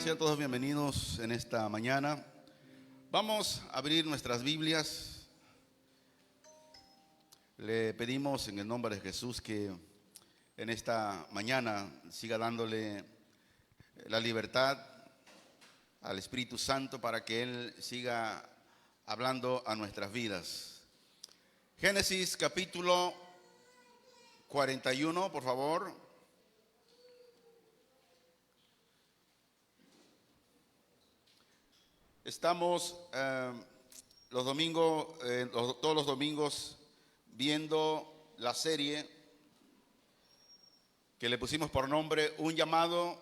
Sean todos bienvenidos en esta mañana. Vamos a abrir nuestras Biblias. Le pedimos en el nombre de Jesús que en esta mañana siga dándole la libertad al Espíritu Santo para que Él siga hablando a nuestras vidas. Génesis capítulo 41, por favor. Estamos los domingos, todos los domingos viendo la serie que le pusimos por nombre Un llamado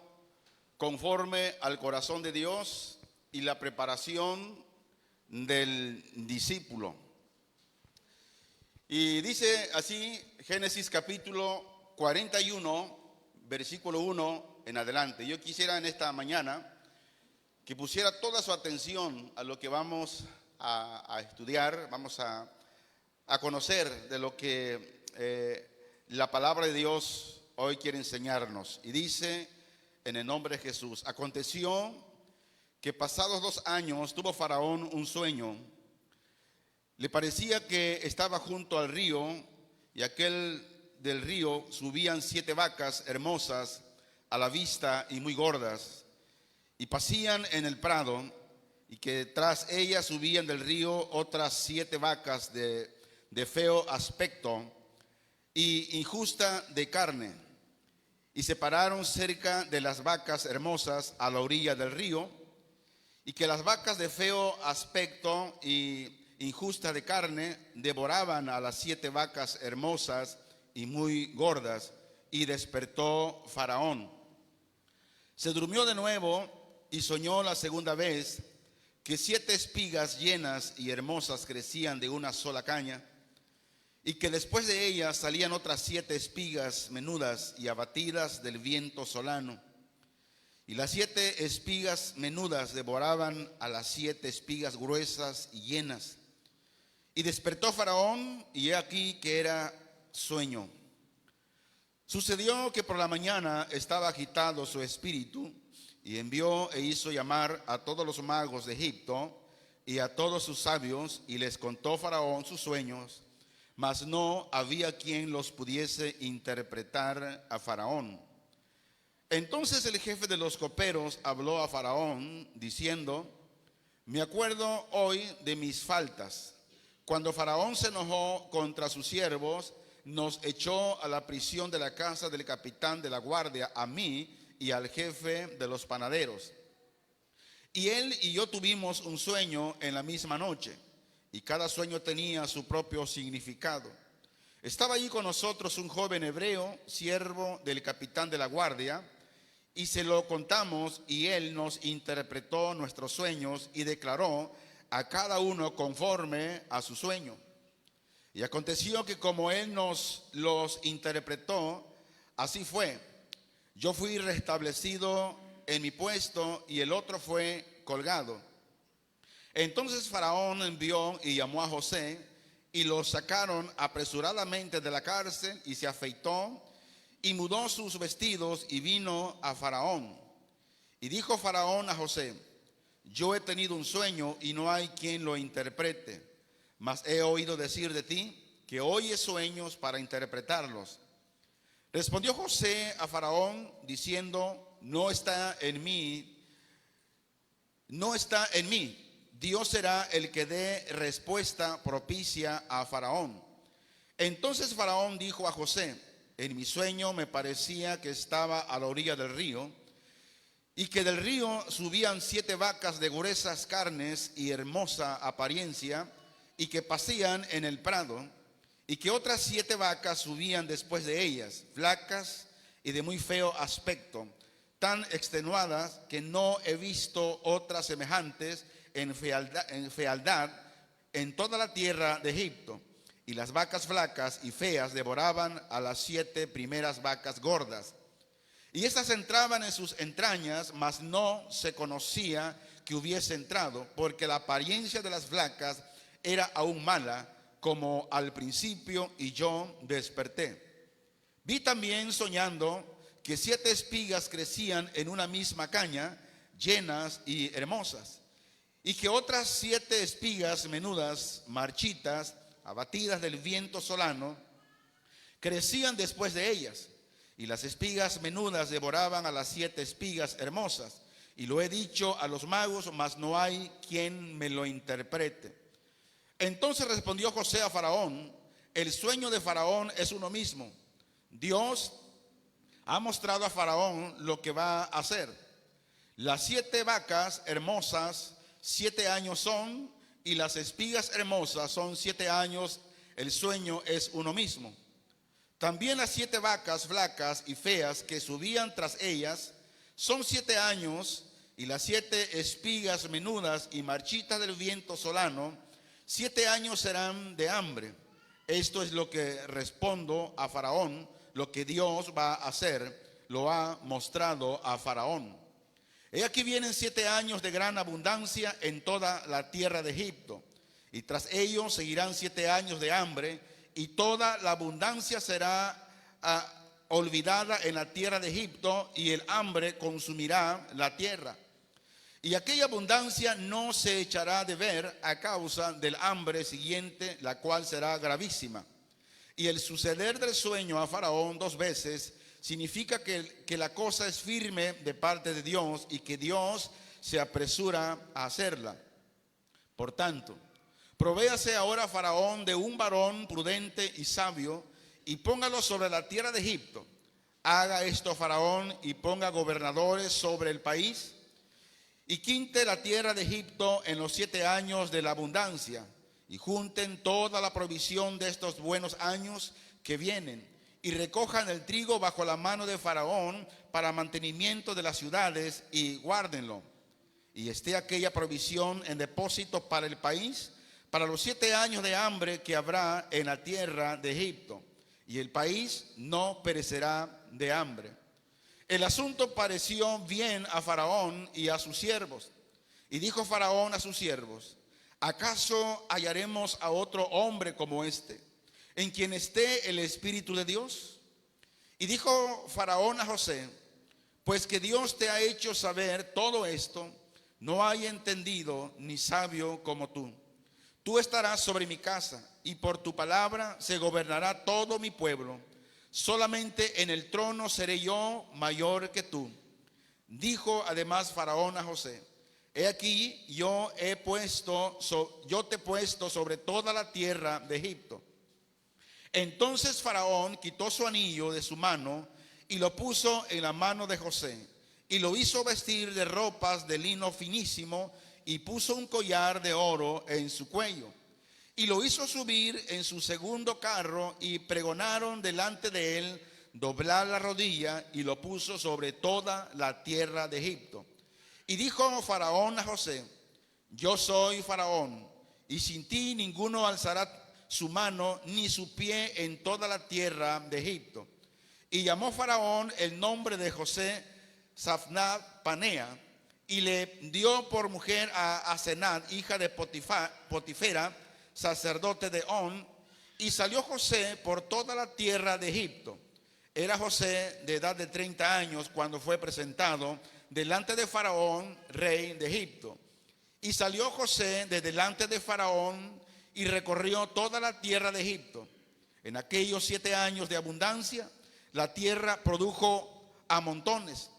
conforme al corazón de Dios y la preparación del discípulo. Y dice así Génesis capítulo 41, versículo 1 en adelante. Yo quisiera en esta mañana que pusiera toda su atención a lo que vamos a estudiar, vamos a conocer de lo que la palabra de Dios hoy quiere enseñarnos. Y dice en el nombre de Jesús: aconteció que pasados 2 años tuvo Faraón un sueño. Le parecía que estaba junto al río, y aquel del río subían 7 vacas hermosas a la vista y muy gordas, y pacían en el prado, y que tras ellas subían del río otras 7 vacas de feo aspecto y injusta de carne, y se pararon cerca de las vacas hermosas a la orilla del río, y que las vacas de feo aspecto y injusta de carne devoraban a las 7 vacas hermosas y muy gordas, y despertó Faraón. Se durmió de nuevo y soñó la segunda vez que 7 espigas llenas y hermosas crecían de una sola caña, y que después de ellas salían otras 7 espigas menudas y abatidas del viento solano. Y las 7 espigas menudas devoraban a las 7 espigas gruesas y llenas. Y despertó Faraón, y he aquí que era sueño. Sucedió que por la mañana estaba agitado su espíritu, y envió e hizo llamar a todos los magos de Egipto y a todos sus sabios, y les contó Faraón sus sueños, mas no había quien los pudiese interpretar a Faraón. Entonces el jefe de los coperos habló a Faraón diciendo: me acuerdo hoy de mis faltas. Cuando Faraón se enojó contra sus siervos, nos echó a la prisión de la casa del capitán de la guardia, a mí y al jefe de los panaderos. Y él y yo tuvimos un sueño en la misma noche, y cada sueño tenía su propio significado. Estaba allí con nosotros un joven hebreo, siervo del capitán de la guardia, y se lo contamos, y él nos interpretó nuestros sueños y declaró a cada uno conforme a su sueño. Y aconteció que como él nos los interpretó, así fue. Yo fui restablecido en mi puesto, y el otro fue colgado. Entonces Faraón envió y llamó a José, y lo sacaron apresuradamente de la cárcel, y se afeitó y mudó sus vestidos y vino a Faraón. Y dijo Faraón a José: yo he tenido un sueño y no hay quien lo interprete, mas he oído decir de ti que oyes sueños para interpretarlos. Respondió José a Faraón diciendo: no está en mí. Dios será el que dé respuesta propicia a Faraón. Entonces Faraón dijo a José: en mi sueño me parecía que estaba a la orilla del río, y que del río subían 7 vacas de gruesas carnes y hermosa apariencia, y que pasían en el prado, y que otras 7 vacas subían después de ellas, flacas y de muy feo aspecto, tan extenuadas que no he visto otras semejantes en fealdad en toda la tierra de Egipto. Y las vacas flacas y feas devoraban a las 7 primeras vacas gordas. Y estas entraban en sus entrañas, mas no se conocía que hubiese entrado, porque la apariencia de las flacas era aún mala, como al principio, y yo desperté. Vi también soñando que 7 espigas crecían en una misma caña, llenas y hermosas, y que otras 7 espigas menudas, marchitas, abatidas del viento solano, crecían después de ellas, y las espigas menudas devoraban a las 7 espigas hermosas. Y lo he dicho a los magos, mas no hay quien me lo interprete. Entonces respondió José a Faraón: el sueño de Faraón es uno mismo. Dios ha mostrado a Faraón lo que va a hacer. Las 7 vacas hermosas 7 años son, y las espigas hermosas son 7 años. El sueño es uno mismo. También las 7 vacas flacas y feas que subían tras ellas son 7 años, y las 7 espigas menudas y marchitas del viento solano, 7 años serán de hambre. Esto es lo que respondo a Faraón. Lo que Dios va a hacer, lo ha mostrado a Faraón. He aquí vienen 7 años de gran abundancia en toda la tierra de Egipto, y tras ellos seguirán 7 años de hambre, y toda la abundancia será olvidada en la tierra de Egipto, y el hambre consumirá la tierra. Y aquella abundancia no se echará de ver a causa del hambre siguiente, la cual será gravísima. Y el suceder del sueño a Faraón 2 veces significa que la cosa es firme de parte de Dios, y que Dios se apresura a hacerla. Por tanto, provéase ahora Faraón de un varón prudente y sabio, y póngalo sobre la tierra de Egipto. Haga esto Faraón, y ponga gobernadores sobre el país, y quinte la tierra de Egipto en los 7 años de la abundancia, y junten toda la provisión de estos buenos años que vienen, y recojan el trigo bajo la mano de Faraón para mantenimiento de las ciudades, y guárdenlo. Y esté aquella provisión en depósito para el país, para los 7 años de hambre que habrá en la tierra de Egipto, y el país no perecerá de hambre. El asunto pareció bien a Faraón y a sus siervos. Y dijo Faraón a sus siervos: ¿acaso hallaremos a otro hombre como este, en quien esté el Espíritu de Dios? Y dijo Faraón a José: pues que Dios te ha hecho saber todo esto, no hay entendido ni sabio como tú. Tú estarás sobre mi casa, y por tu palabra se gobernará todo mi pueblo. Solamente en el trono seré yo mayor que tú. Dijo además Faraón a José: he aquí yo te he puesto sobre toda la tierra de Egipto. Entonces Faraón quitó su anillo de su mano y lo puso en la mano de José, y lo hizo vestir de ropas de lino finísimo, y puso un collar de oro en su cuello. Y lo hizo subir en su segundo carro, y pregonaron delante de él doblar la rodilla, y lo puso sobre toda la tierra de Egipto. Y dijo Faraón a José: yo soy Faraón, y sin ti ninguno alzará su mano ni su pie en toda la tierra de Egipto. Y llamó Faraón el nombre de José Safnat Panea, y le dio por mujer a Asenat, hija de Potifera, sacerdote de On. Y salió José por toda la tierra de Egipto. Era José de edad de 30 años cuando fue presentado delante de Faraón, rey de Egipto. Y salió José de delante de Faraón, y recorrió toda la tierra de Egipto. En aquellos 7 años de abundancia, la tierra produjo a montones.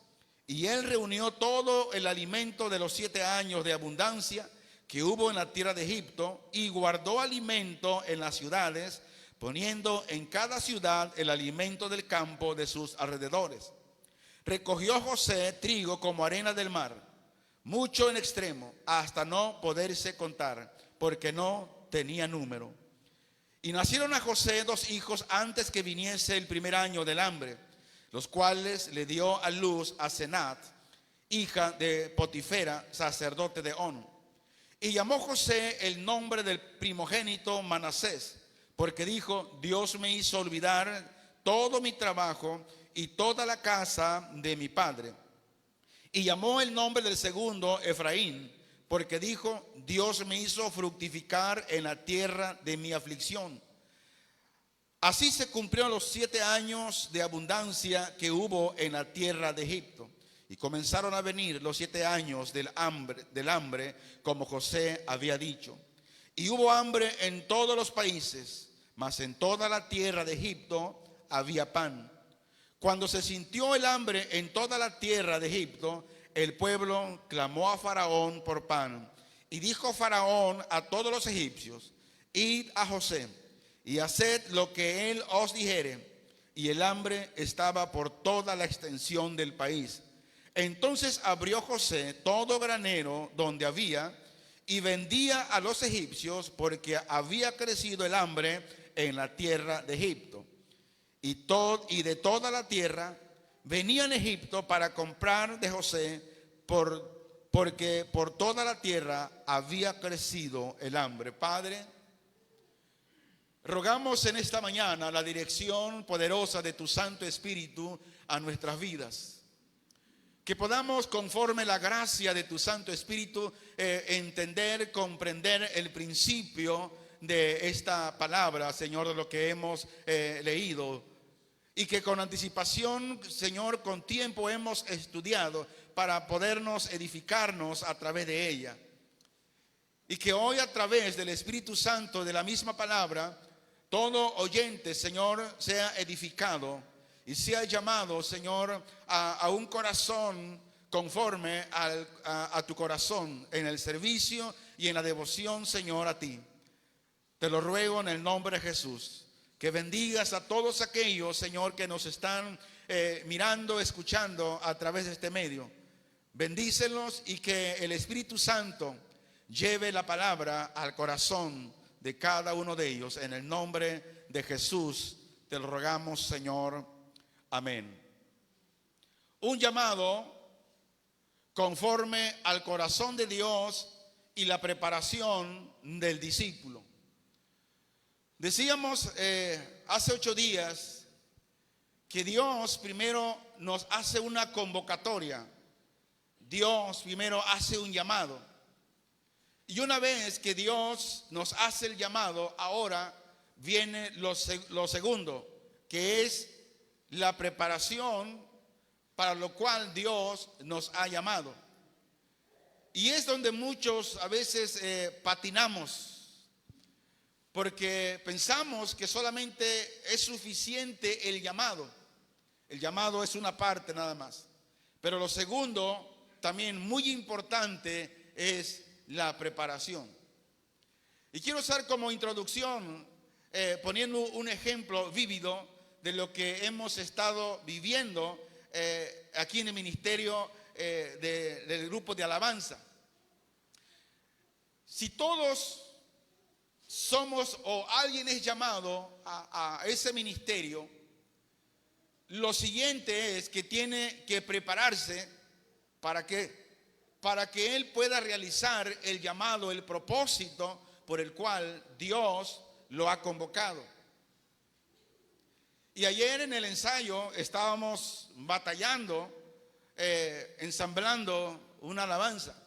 Y él reunió todo el alimento de los 7 años de abundancia que hubo en la tierra de Egipto, y guardó alimento en las ciudades, poniendo en cada ciudad el alimento del campo de sus alrededores. Recogió José trigo como arena del mar, mucho en extremo, hasta no poderse contar, porque no tenía número. Y nacieron a José 2 hijos antes que viniese el primer año del hambre, los cuales le dio a luz a Asenat, hija de Potifera, sacerdote de On. Y llamó José el nombre del primogénito Manasés, porque dijo: Dios me hizo olvidar todo mi trabajo y toda la casa de mi padre. Y llamó el nombre del segundo Efraín, porque dijo: Dios me hizo fructificar en la tierra de mi aflicción. Así se cumplieron los 7 años de abundancia que hubo en la tierra de Egipto. Y comenzaron a venir los 7 años del hambre, como José había dicho. Y hubo hambre en todos los países, mas en toda la tierra de Egipto había pan. Cuando se sintió el hambre en toda la tierra de Egipto, el pueblo clamó a Faraón por pan. Y dijo Faraón a todos los egipcios: id a José y haced lo que él os dijere. Y el hambre estaba por toda la extensión del país. Entonces abrió José todo granero donde había y vendía a los egipcios, porque había crecido el hambre en la tierra de Egipto. Y de toda la tierra venían a Egipto para comprar de José, porque por toda la tierra había crecido el hambre. Padre, rogamos en esta mañana la dirección poderosa de tu Santo Espíritu a nuestras vidas. Que podamos, conforme la gracia de tu Santo Espíritu, entender, comprender el principio de esta palabra, Señor, de lo que hemos leído. Y que con anticipación, Señor, con tiempo hemos estudiado para podernos edificarnos a través de ella. Y que hoy, a través del Espíritu Santo, de la misma palabra, todo oyente, Señor, sea edificado y sea llamado, Señor, a un corazón conforme a tu corazón, en el servicio y en la devoción, Señor, a ti. Te lo ruego en el nombre de Jesús. Que bendigas a todos aquellos, Señor, que nos están mirando, escuchando a través de este medio. Bendícelos y que el Espíritu Santo lleve la palabra al corazón de cada uno de ellos. En el nombre de Jesús te lo rogamos, Señor. Amén. Un llamado conforme al corazón de Dios y la preparación del discípulo. Decíamos hace 8 días que Dios primero nos hace una convocatoria. Dios primero hace un llamado. Y una vez que Dios nos hace el llamado, ahora viene lo segundo, que es la preparación para lo cual Dios nos ha llamado. Y es donde muchos a veces patinamos, porque pensamos que solamente es suficiente el llamado. El llamado es una parte nada más. Pero lo segundo, también muy importante, es la preparación. Y quiero usar como introducción, poniendo un ejemplo vívido de lo que hemos estado viviendo aquí en el ministerio del grupo de alabanza. Si todos somos o alguien es llamado a ese ministerio, lo siguiente es que tiene que prepararse para que él pueda realizar el llamado, el propósito por el cual Dios lo ha convocado. Y ayer en el ensayo estábamos batallando, ensamblando una alabanza.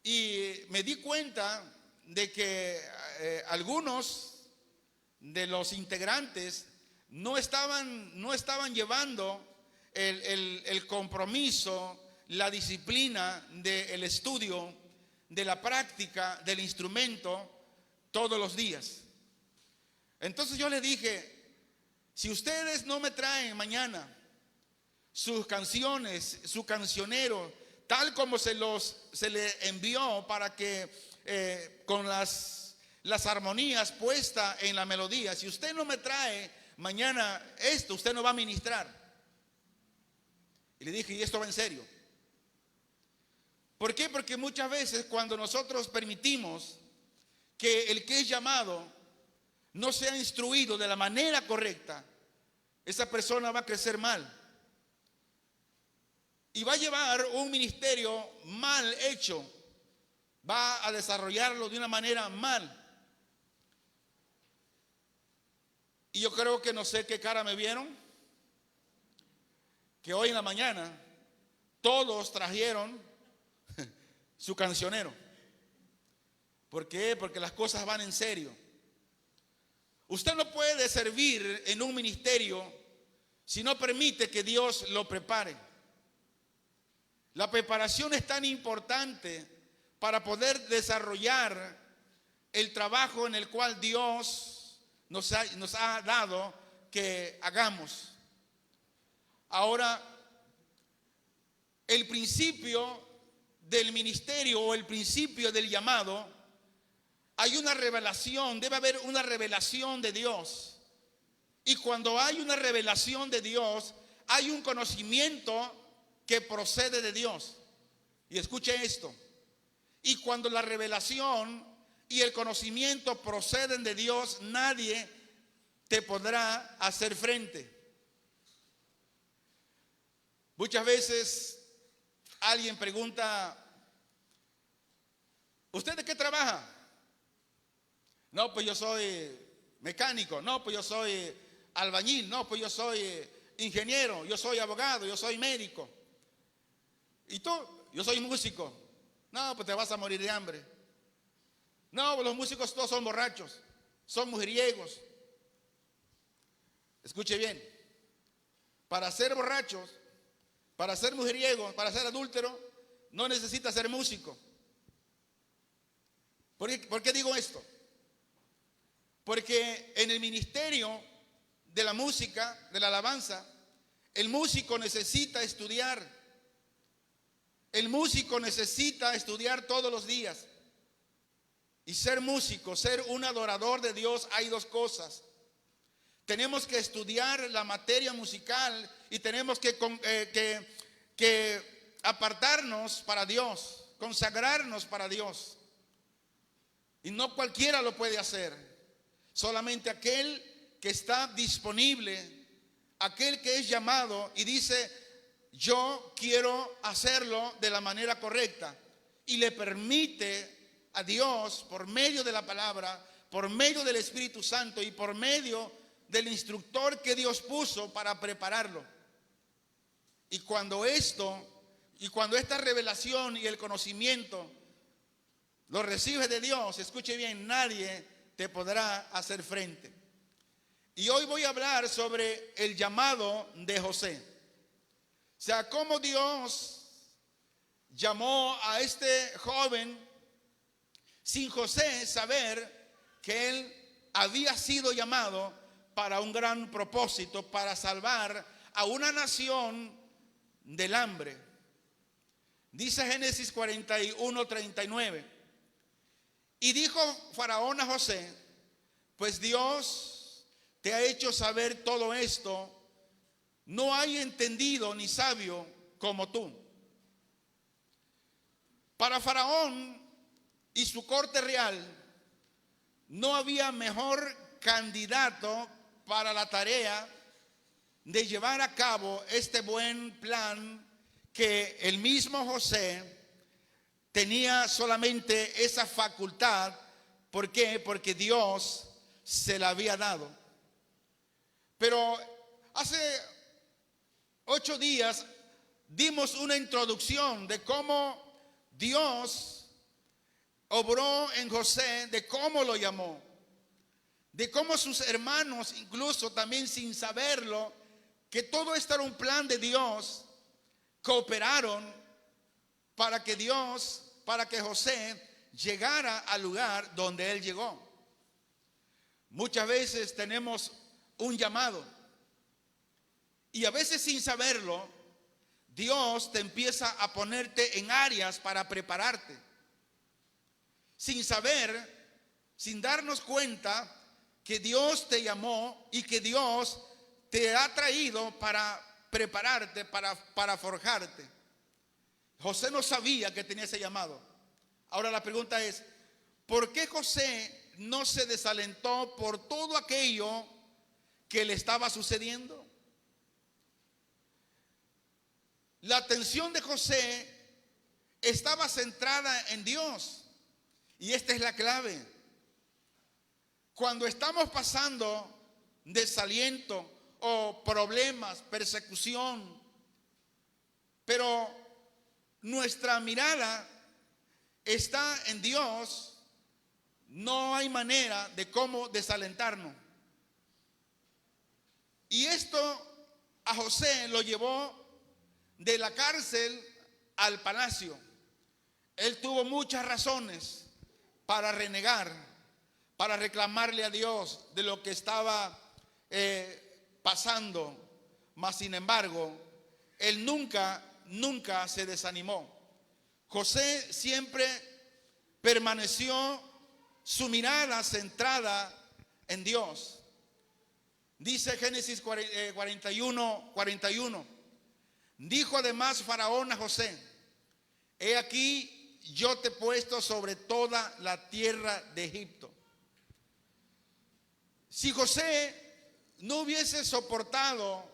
Y me di cuenta de que algunos de los integrantes no estaban llevando el compromiso, la disciplina del estudio, de la práctica del instrumento todos los días. Entonces yo les dije: si ustedes no me traen mañana sus canciones, su cancionero, tal como se le envió, para que con las armonías puestas en la melodía, si usted no me trae mañana esto, usted no va a ministrar. Y le dije: y esto va en serio. ¿Por qué? Porque muchas veces cuando nosotros permitimos que el que es llamado no sea instruido de la manera correcta, esa persona va a crecer mal y va a llevar un ministerio mal hecho, va a desarrollarlo de una manera mal. Y yo creo que no sé qué cara me vieron, que hoy en la mañana todos trajeron su cancionero. ¿Por qué? Porque las cosas van en serio. Usted no puede servir en un ministerio si no permite que Dios lo prepare. La preparación es tan importante para poder desarrollar el trabajo en el cual Dios nos ha dado que hagamos. Ahora, el principio del ministerio o el principio del llamado, hay una revelación, debe haber una revelación de Dios. Y cuando hay una revelación de Dios, hay un conocimiento que procede de Dios. Y escuche esto. Y cuando la revelación y el conocimiento proceden de Dios, nadie te podrá hacer frente. Muchas veces alguien pregunta: ¿usted de qué trabaja? No, pues yo soy mecánico. No, pues yo soy albañil. No, pues yo soy ingeniero. Yo soy abogado. Yo soy médico. ¿Y tú? Yo soy músico. No, pues te vas a morir de hambre. No, pues los músicos todos son borrachos, son mujeriegos. Escuche bien. Para ser borrachos, para ser mujeriegos, para ser adúltero, no necesita ser músico. ¿Por qué digo esto? Porque en el ministerio de la música, de la alabanza, el músico necesita estudiar. El músico necesita estudiar todos los días. Y ser músico, ser un adorador de Dios, hay dos cosas. Tenemos que estudiar la materia musical y tenemos que apartarnos para Dios, consagrarnos para Dios. Y no cualquiera lo puede hacer. Solamente aquel que está disponible, aquel que es llamado y dice: yo quiero hacerlo de la manera correcta, y le permite a Dios, por medio de la palabra, por medio del Espíritu Santo y por medio del instructor que Dios puso para prepararlo. Y cuando esta revelación y el conocimiento lo recibes de Dios, escuche bien, nadie te podrá hacer frente. Y hoy voy a hablar sobre el llamado de José. O sea, cómo Dios llamó a este joven sin José saber que él había sido llamado para un gran propósito, para salvar a una nación del hambre. Dice Génesis 41:39. Y dijo Faraón a José: pues Dios te ha hecho saber todo esto. No hay entendido ni sabio como tú. Para Faraón y su corte real, no había mejor candidato para la tarea de llevar a cabo este buen plan que el mismo José. Tenía solamente esa facultad. ¿Por qué? Porque Dios se la había dado. Pero hace 8 días dimos una introducción de cómo Dios obró en José, de cómo lo llamó, de cómo sus hermanos, incluso también sin saberlo, que todo esto era un plan de Dios, cooperaron para que José llegara al lugar donde él llegó. Muchas veces tenemos un llamado y a veces sin saberlo, Dios te empieza a ponerte en áreas para prepararte. Sin saber, sin darnos cuenta que Dios te llamó y que Dios te ha traído para prepararte, para forjarte. José no sabía que tenía ese llamado. Ahora la pregunta es: ¿por qué José no se desalentó por todo aquello que le estaba sucediendo? La atención de José estaba centrada en Dios. Y esta es la clave. Cuando estamos pasando desaliento o problemas, persecución, pero nuestra mirada está en Dios, no hay manera de cómo desalentarnos. Y esto a José lo llevó de la cárcel al palacio. Él tuvo muchas razones para renegar, para reclamarle a Dios de lo que estaba pasando. Mas sin embargo, él nunca se desanimó. José siempre permaneció su mirada centrada en Dios. Dice Génesis 41. Dijo además Faraón a José: he aquí yo te he puesto sobre toda la tierra de Egipto. Si José no hubiese soportado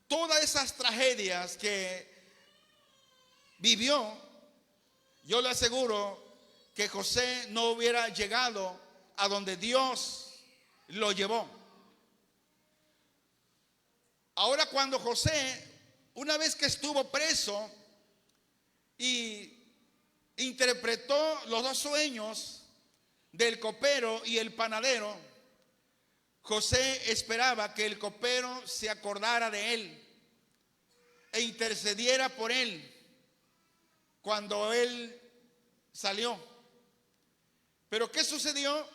todas esas tragedias que vivió, yo le aseguro que José no hubiera llegado a donde Dios lo llevó. Ahora, cuando José, una vez que estuvo preso y interpretó los dos sueños del copero y el panadero, José esperaba que el copero se acordara de él e intercediera por él cuando él salió. Pero ¿qué sucedió?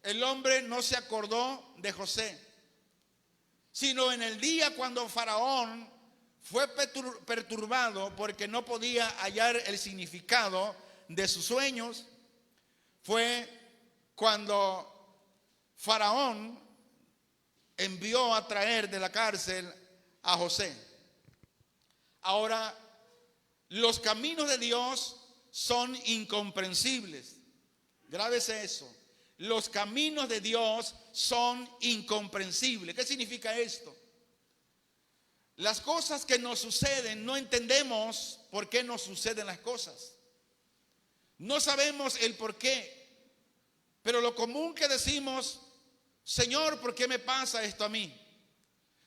El hombre no se acordó de José, sino en el día cuando Faraón fue perturbado porque no podía hallar el significado de sus sueños. Fue cuando Faraón envió a traer de la cárcel a José. Ahora, los caminos de Dios son incomprensibles. Grábese eso. Los caminos de Dios son incomprensibles. ¿Qué significa esto? Las cosas que nos suceden, no entendemos por qué nos suceden las cosas. No sabemos el por qué. Pero lo común que decimos: Señor, ¿por qué me pasa esto a mí?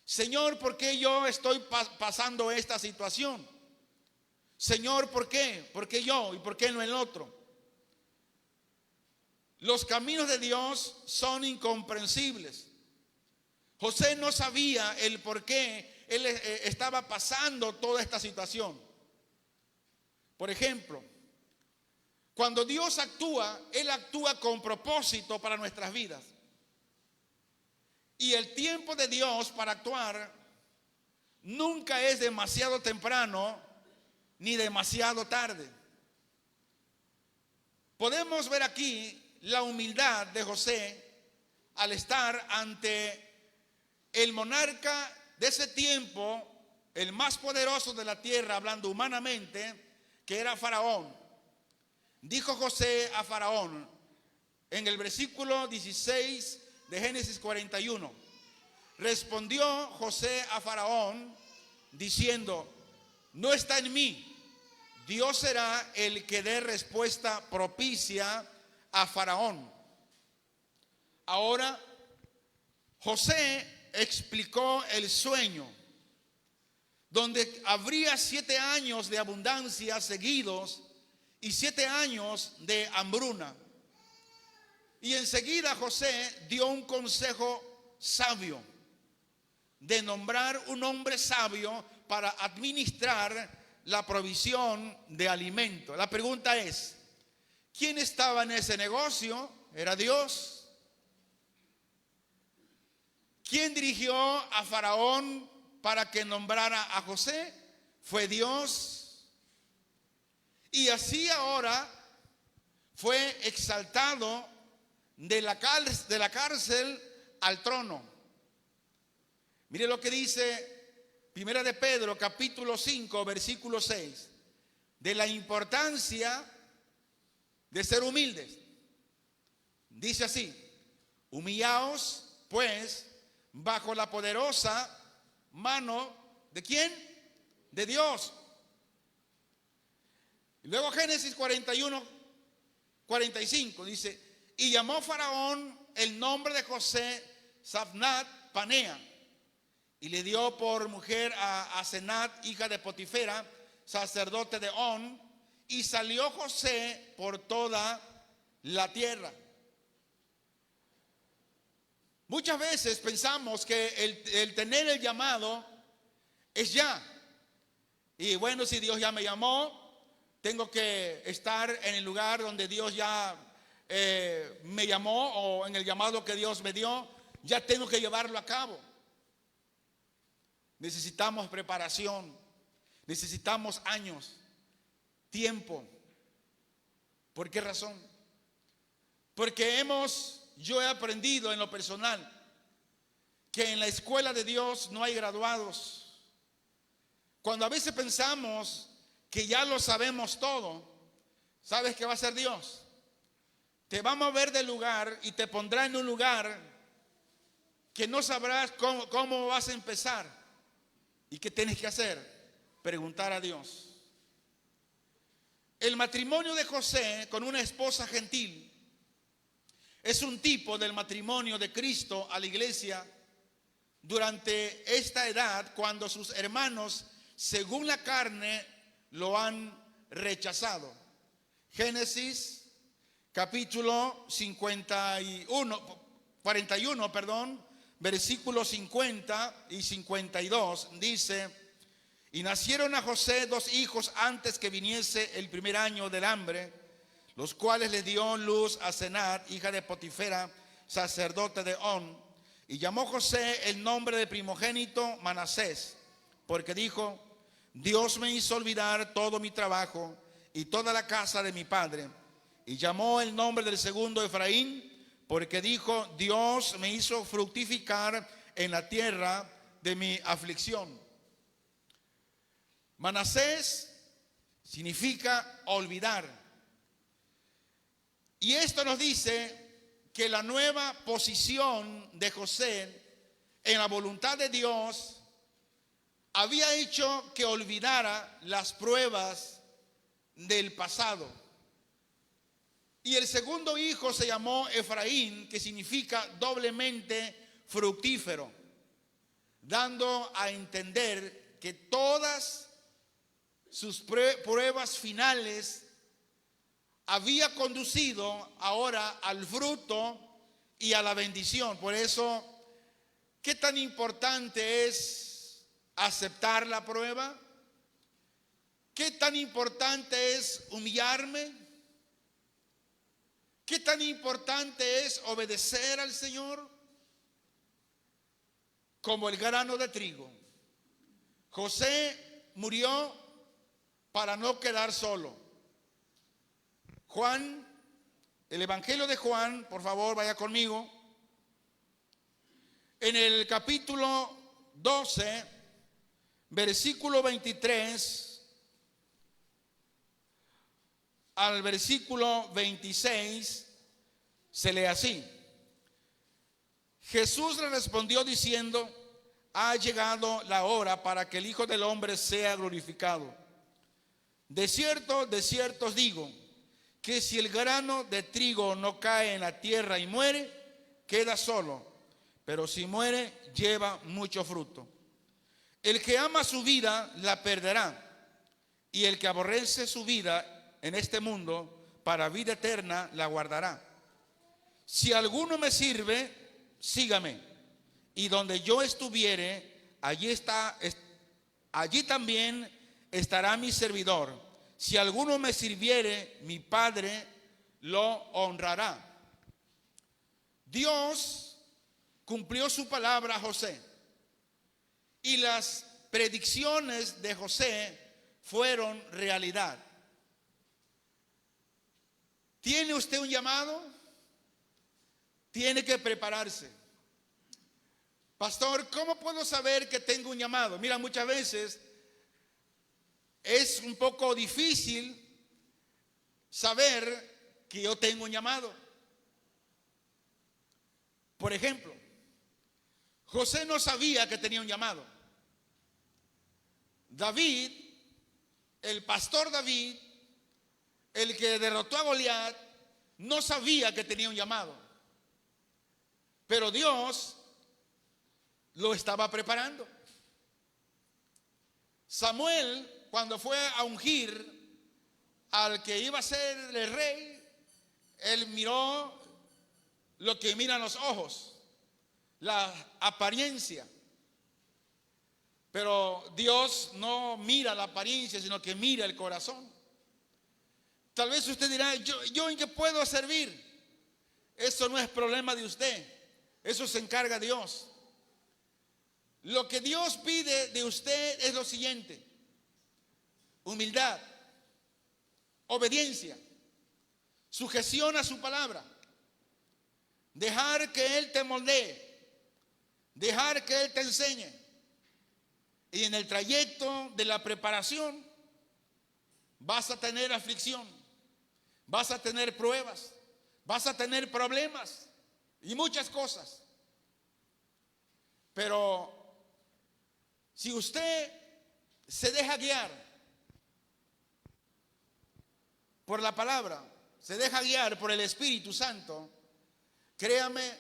Señor, ¿por qué yo estoy pasando esta situación? Señor, ¿por qué? ¿Por qué yo? ¿Y por qué no el otro? Los caminos de Dios son incomprensibles. José no sabía el por qué él estaba pasando toda esta situación. Por ejemplo, cuando Dios actúa, Él actúa con propósito para nuestras vidas. Y el tiempo de Dios para actuar nunca es demasiado temprano ni demasiado tarde. Podemos ver aquí la humildad de José al estar ante el monarca de ese tiempo, el más poderoso de la tierra, hablando humanamente, que era Faraón. Dijo José a Faraón en el versículo 16 de Génesis 41. Respondió José a Faraón diciendo: no está en mí, Dios será el que dé respuesta propicia a Faraón. Ahora, José explicó el sueño, donde habría 7 años de abundancia seguidos y 7 años de hambruna. Y enseguida José dio un consejo sabio, de nombrar un hombre sabio para administrar la provisión de alimento. La pregunta es: ¿quién estaba en ese negocio? ¿Era Dios? ¿Quién dirigió a Faraón para que nombrara a José? Fue Dios. Y así ahora fue exaltado de la cárcel al trono. Mire lo que dice Primera de Pedro, capítulo 5, versículo 6. De la importancia de ser humildes. Dice así: humillaos pues bajo la poderosa mano ¿de quién? De Dios. Y luego Génesis 41, 45 dice: y llamó Faraón el nombre de José Safnat Panea, y le dio por mujer a Asenat, hija de Potifera, sacerdote de On, y salió José por toda la tierra. Muchas veces pensamos que el tener el llamado es ya, Y bueno, si Dios ya me llamó, tengo que estar en el lugar donde Dios ya me llamó, o en el llamado que Dios me dio, ya tengo que llevarlo a cabo. Necesitamos preparación, necesitamos años, tiempo. ¿Por qué razón? Porque yo he aprendido en lo personal que en la escuela de Dios no hay graduados. Cuando a veces pensamos que ya lo sabemos todo, ¿sabes qué va a hacer Dios? Te va a mover del lugar y te pondrá en un lugar que no sabrás cómo vas a empezar. ¿Y qué tienes que hacer? Preguntar a Dios. El matrimonio de José con una esposa gentil es un tipo del matrimonio de Cristo a la iglesia durante esta edad, cuando sus hermanos, según la carne, lo han rechazado. Génesis capítulo 41, versículos 50 y 52 dice: y nacieron a José 2 hijos antes que viniese el primer año del hambre, los cuales le dio luz a Senat, hija de Potifera, sacerdote de On. Y llamó José el nombre de primogénito Manasés, porque dijo: Dios me hizo olvidar todo mi trabajo y toda la casa de mi padre. Y llamó el nombre del segundo Efraín, porque dijo: Dios me hizo fructificar en la tierra de mi aflicción. Manasés significa olvidar. Y esto nos dice que la nueva posición de José en la voluntad de Dios había hecho que olvidara las pruebas del pasado. Y el segundo hijo se llamó Efraín, que significa doblemente fructífero, dando a entender que todas sus pruebas finales había conducido ahora al fruto y a la bendición. Por eso, ¿qué tan importante es aceptar la prueba? ¿Qué tan importante es humillarme? ¿Qué tan importante es obedecer al Señor? Como el grano de trigo, José murió para no quedar solo. Juan, el Evangelio de Juan, por favor, vaya conmigo. En el capítulo 12, versículo 23 al versículo 26, se lee así: Jesús le respondió diciendo: ha llegado la hora para que el Hijo del Hombre sea glorificado. De cierto os digo, que si el grano de trigo no cae en la tierra y muere, queda solo, pero si muere, lleva mucho fruto. El que ama su vida, la perderá, y el que aborrece su vida en este mundo, para vida eterna, la guardará. Si alguno me sirve, sígame, y donde yo estuviere, allí también estará mi servidor. Si alguno me sirviere, mi Padre lo honrará. Dios cumplió su palabra a José, y las predicciones de José fueron realidad. ¿Tiene usted un llamado? Tiene que prepararse. Pastor, ¿cómo puedo saber que tengo un llamado? Mira, muchas veces es un poco difícil saber que yo tengo un llamado. Por ejemplo, José no sabía que tenía un llamado. David, el pastor David, el que derrotó a Goliat, no sabía que tenía un llamado. Pero Dios lo estaba preparando. Samuel, cuando fue a ungir al que iba a ser el rey, él miró lo que miran los ojos, la apariencia. Pero Dios no mira la apariencia, sino que mira el corazón. Tal vez usted dirá, ¿yo en qué puedo servir? Eso no es problema de usted, eso se encarga Dios. Lo que Dios pide de usted es lo siguiente: humildad, obediencia, sujeción a su palabra, dejar que Él te moldee, dejar que Él te enseñe. Y en el trayecto de la preparación vas a tener aflicción, vas a tener pruebas, vas a tener problemas y muchas cosas. Pero si usted se deja guiar por la palabra, se deja guiar por el Espíritu Santo, créame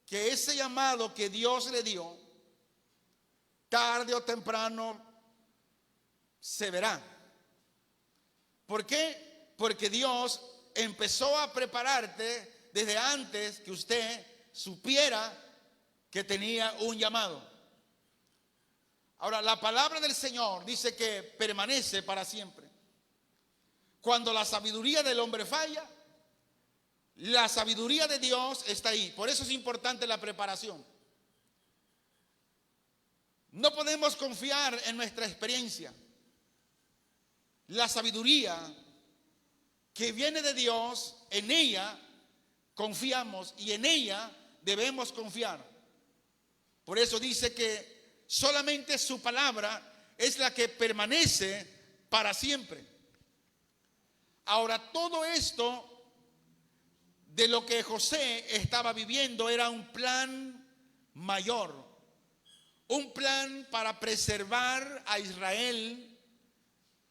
que ese llamado que Dios le dio, tarde o temprano se verá. ¿Por qué? Porque Dios empezó a prepararte desde antes que usted supiera que tenía un llamado. Ahora, la palabra del Señor dice que permanece para siempre. Cuando la sabiduría del hombre falla, la sabiduría de Dios está ahí. Por eso es importante la preparación. No podemos confiar en nuestra experiencia. La sabiduría que viene de Dios, en ella confiamos y en ella debemos confiar. Por eso dice que solamente su palabra es la que permanece para siempre. Ahora, todo esto de lo que José estaba viviendo era un plan mayor. Un plan para preservar a Israel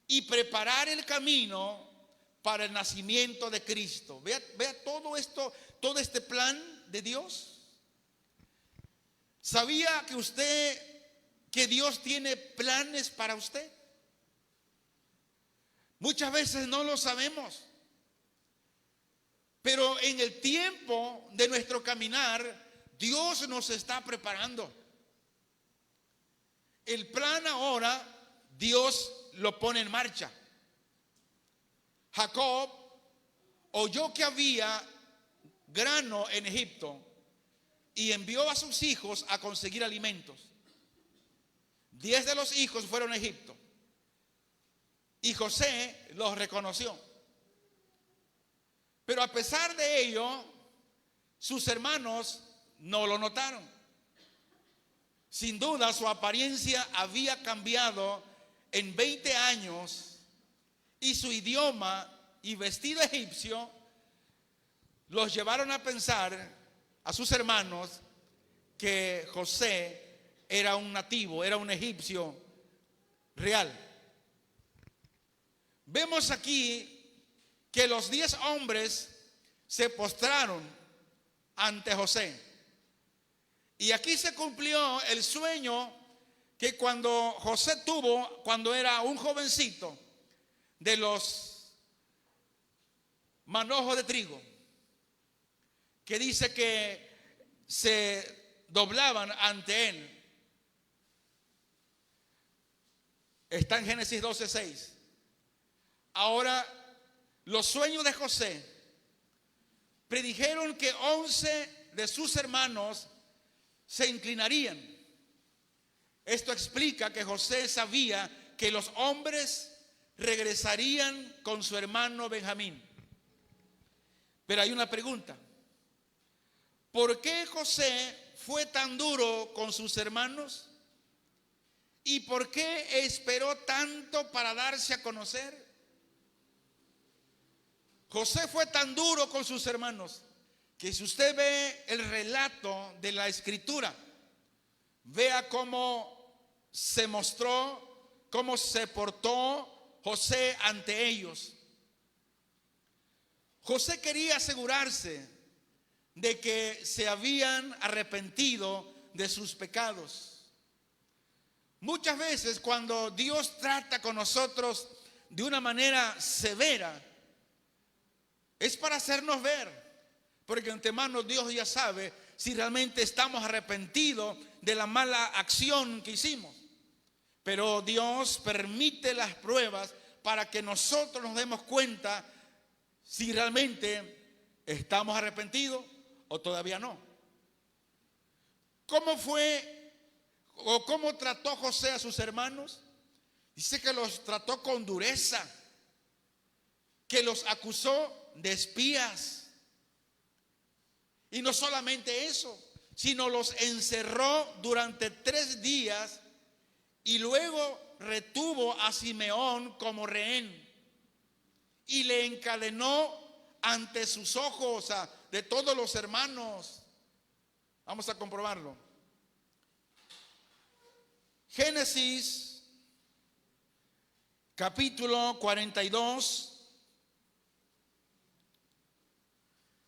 y preparar el camino para el nacimiento de Cristo. Vea todo esto, todo este plan de Dios. ¿Sabía que que Dios tiene planes para usted? Muchas veces no lo sabemos. Pero en el tiempo de nuestro caminar, Dios nos está preparando. El plan ahora, Dios lo pone en marcha. Jacob oyó que había grano en Egipto y envió a sus hijos a conseguir alimentos. 10 de los hijos fueron a Egipto y José los reconoció. Pero a pesar de ello, sus hermanos no lo notaron. Sin duda su apariencia había cambiado en 20 años y su idioma y vestido egipcio los llevaron a pensar a sus hermanos que José era un nativo, era un egipcio real. Vemos aquí que los 10 hombres se postraron ante José. Y aquí se cumplió el sueño que cuando José tuvo, cuando era un jovencito, de los manojos de trigo, que dice que se doblaban ante él. Está en Génesis 12:6. Ahora, los sueños de José predijeron que 11 de sus hermanos se inclinarían. Esto explica que José sabía que los hombres regresarían con su hermano Benjamín. Pero hay una pregunta: ¿por qué José fue tan duro con sus hermanos? ¿Y por qué esperó tanto para darse a conocer? José fue tan duro con sus hermanos que si usted ve el relato de la escritura, vea cómo se mostró, cómo se portó José ante ellos. José quería asegurarse de que se habían arrepentido de sus pecados. Muchas veces cuando Dios trata con nosotros de una manera severa, es para hacernos ver. Porque de antemano Dios ya sabe si realmente estamos arrepentidos de la mala acción que hicimos. Pero Dios permite las pruebas para que nosotros nos demos cuenta si realmente estamos arrepentidos o todavía no. ¿Cómo fue o cómo trató José a sus hermanos? Dice que los trató con dureza, que los acusó de espías. Y no solamente eso, sino los encerró durante 3 días y luego retuvo a Simeón como rehén y le encadenó ante sus ojos de todos los hermanos. Vamos a comprobarlo. Génesis capítulo 42,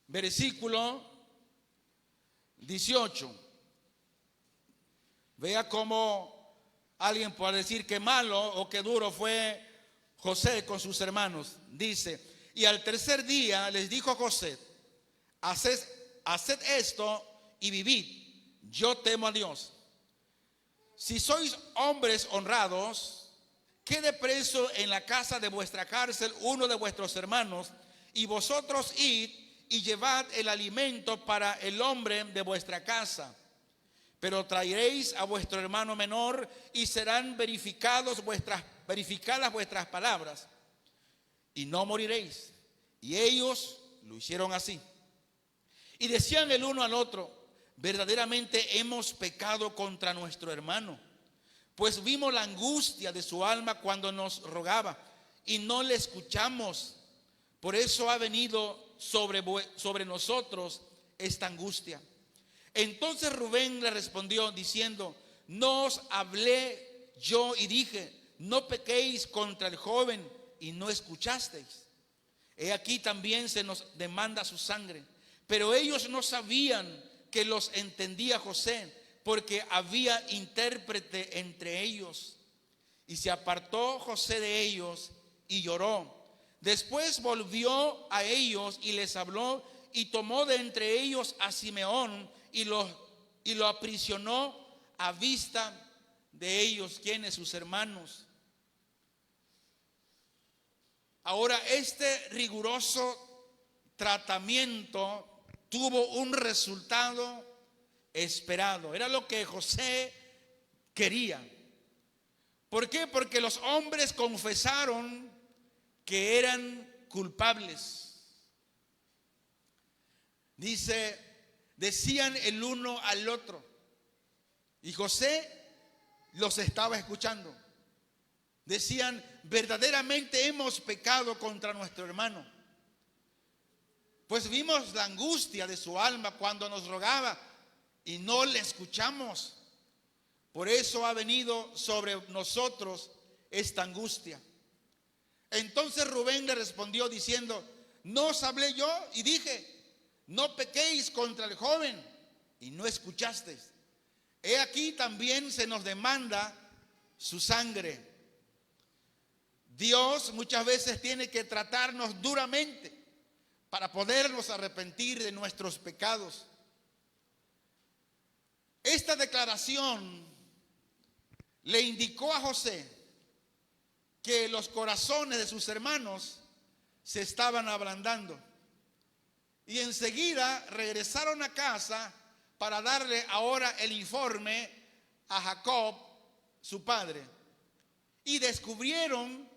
versículo 18. Vea cómo alguien puede decir que malo o que duro fue José con sus hermanos. Dice: y al tercer día les dijo José: haced esto y vivid, yo temo a Dios. Si sois hombres honrados, quede preso en la casa de vuestra cárcel uno de vuestros hermanos, y vosotros id y llevad el alimento para el hombre de vuestra casa. Pero traeréis a vuestro hermano menor y serán verificadas vuestras palabras, y no moriréis. Y ellos lo hicieron así. Y decían el uno al otro: verdaderamente hemos pecado contra nuestro hermano, pues vimos la angustia de su alma cuando nos rogaba y no le escuchamos. Por eso ha venido sobre nosotros esta angustia. Entonces Rubén le respondió diciendo: no os hablé yo y dije: no pequéis contra el joven, y no escuchasteis. He aquí también se nos demanda su sangre. Pero ellos no sabían que los entendía José, porque había intérprete entre ellos. Y se apartó José de ellos y lloró. Después volvió a ellos y les habló, y tomó de entre ellos a Simeón y lo aprisionó a vista de ellos, quienes, sus hermanos. Ahora, este riguroso tratamiento tuvo un resultado esperado. Era lo que José quería. ¿Por qué? Porque los hombres confesaron que eran culpables. Dice, decían el uno al otro, y José los estaba escuchando. Decían: verdaderamente hemos pecado contra nuestro hermano, pues vimos la angustia de su alma cuando nos rogaba y no le escuchamos. Por eso ha venido sobre nosotros esta angustia. Entonces Rubén le respondió diciendo: no os hablé yo y dije: no pequéis contra el joven, y no escuchasteis. He aquí también se nos demanda su sangre. Dios muchas veces tiene que tratarnos duramente para podernos arrepentir de nuestros pecados. Esta declaración le indicó a José que los corazones de sus hermanos se estaban ablandando. Y enseguida regresaron a casa para darle ahora el informe a Jacob, su padre. Y descubrieron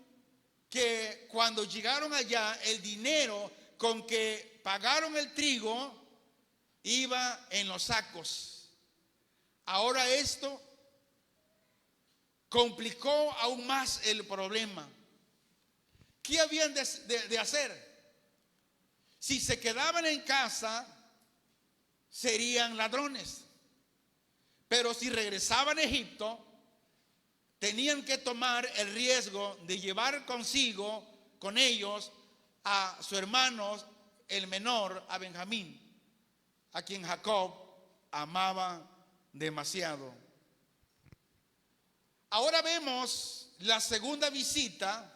que cuando llegaron allá, el dinero con que pagaron el trigo iba en los sacos. Ahora esto complicó aún más el problema. ¿Qué habían de hacer? Si se quedaban en casa, serían ladrones. Pero si regresaban a Egipto, tenían que tomar el riesgo de llevar consigo, con ellos, a su hermano, el menor, a Benjamín, a quien Jacob amaba demasiado. Ahora vemos la segunda visita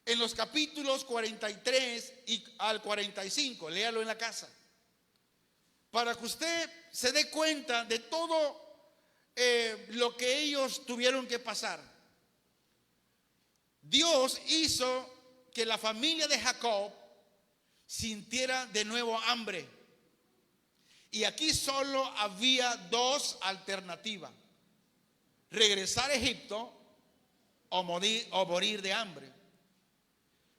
en los capítulos 43 y al 45. Léalo en la casa, para que usted se dé cuenta de todo lo que ellos tuvieron que pasar. Dios hizo que la familia de Jacob sintiera de nuevo hambre. Y aquí solo había dos alternativas: regresar a Egipto o morir de hambre.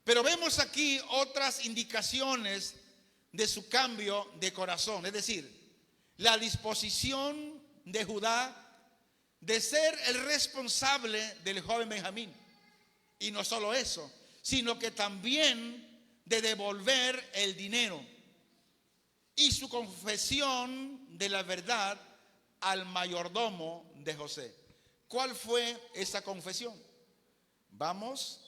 Pero vemos aquí otras indicaciones de su cambio de corazón, es decir, la disposición de Judá de ser el responsable del joven Benjamín. Y no solo eso, sino que también de devolver el dinero, y su confesión de la verdad al mayordomo de José. ¿Cuál fue esa confesión? Vamos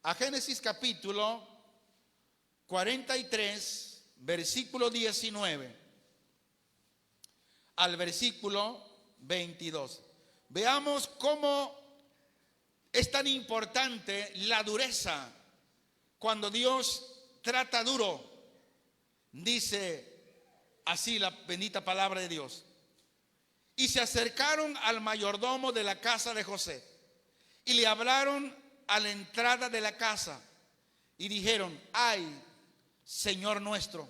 a Génesis capítulo 43, versículo 19 al versículo 22. Veamos cómo es tan importante la dureza cuando Dios trata duro. Dice así la bendita palabra de Dios: y se acercaron al mayordomo de la casa de José y le hablaron a la entrada de la casa y dijeron: ay, Señor nuestro,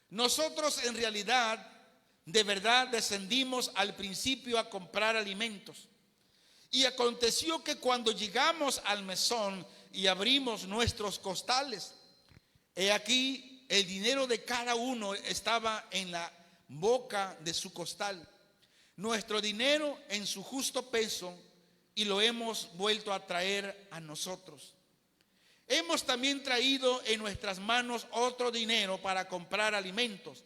nosotros en realidad de verdad descendimos al principio a comprar alimentos. Y aconteció que cuando llegamos al mesón y abrimos nuestros costales, he aquí el dinero de cada uno estaba en la boca de su costal, nuestro dinero en su justo peso, y lo hemos vuelto a traer a nosotros. Hemos también traído en nuestras manos otro dinero para comprar alimentos.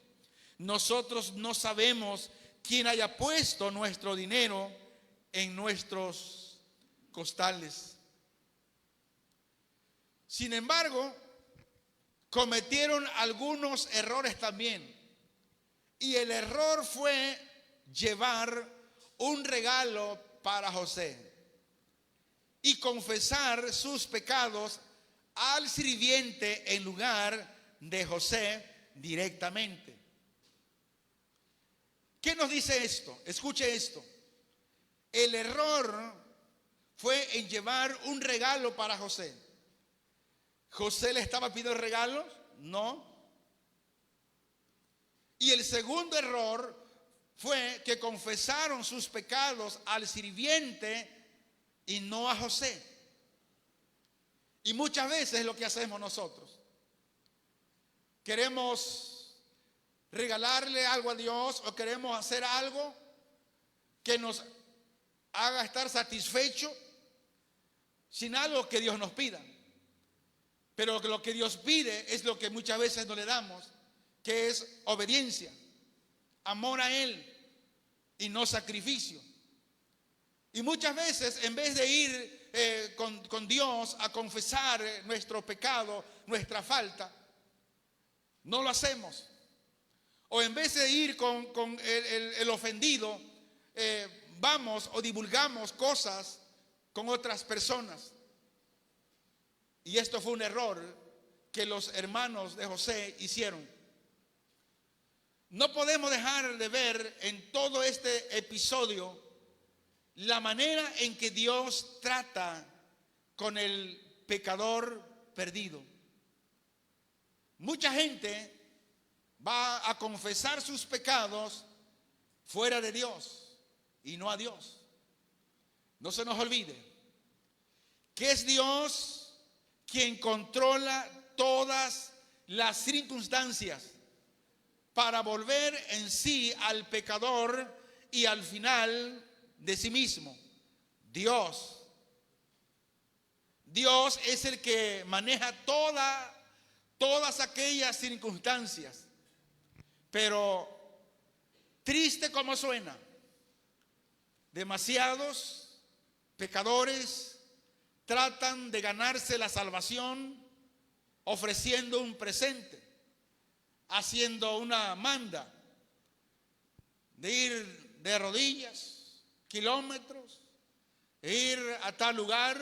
Nosotros no sabemos quién haya puesto nuestro dinero en nuestros costales. Sin embargo, cometieron algunos errores también. Y el error fue llevar un regalo para José y confesar sus pecados al sirviente en lugar de José directamente. ¿Qué nos dice esto? Escuche esto. El error fue en llevar un regalo para José. ¿José le estaba pidiendo regalos? No. Y el segundo error fue que confesaron sus pecados al sirviente y no a José. Y muchas veces es lo que hacemos nosotros. Queremos regalarle algo a Dios o queremos hacer algo que nos haga estar satisfecho sin algo que Dios nos pida. Pero lo que Dios pide es lo que muchas veces no le damos, que es obediencia, amor a Él y no sacrificio. Y muchas veces, en vez de ir con Dios a confesar nuestro pecado, nuestra falta, no lo hacemos. O en vez de ir con el ofendido, vamos o divulgamos cosas con otras personas. Y esto fue un error que los hermanos de José hicieron. No podemos dejar de ver en todo este episodio la manera en que Dios trata con el pecador perdido. Mucha gente va a confesar sus pecados fuera de Dios y no a Dios. No se nos olvide que es Dios quien controla todas las circunstancias para volver en sí al pecador y al final de sí mismo. Dios es el que maneja todas aquellas circunstancias. Pero triste como suena, demasiados pecadores tratan de ganarse la salvación ofreciendo un presente, haciendo una manda de ir de rodillas, kilómetros, e ir a tal lugar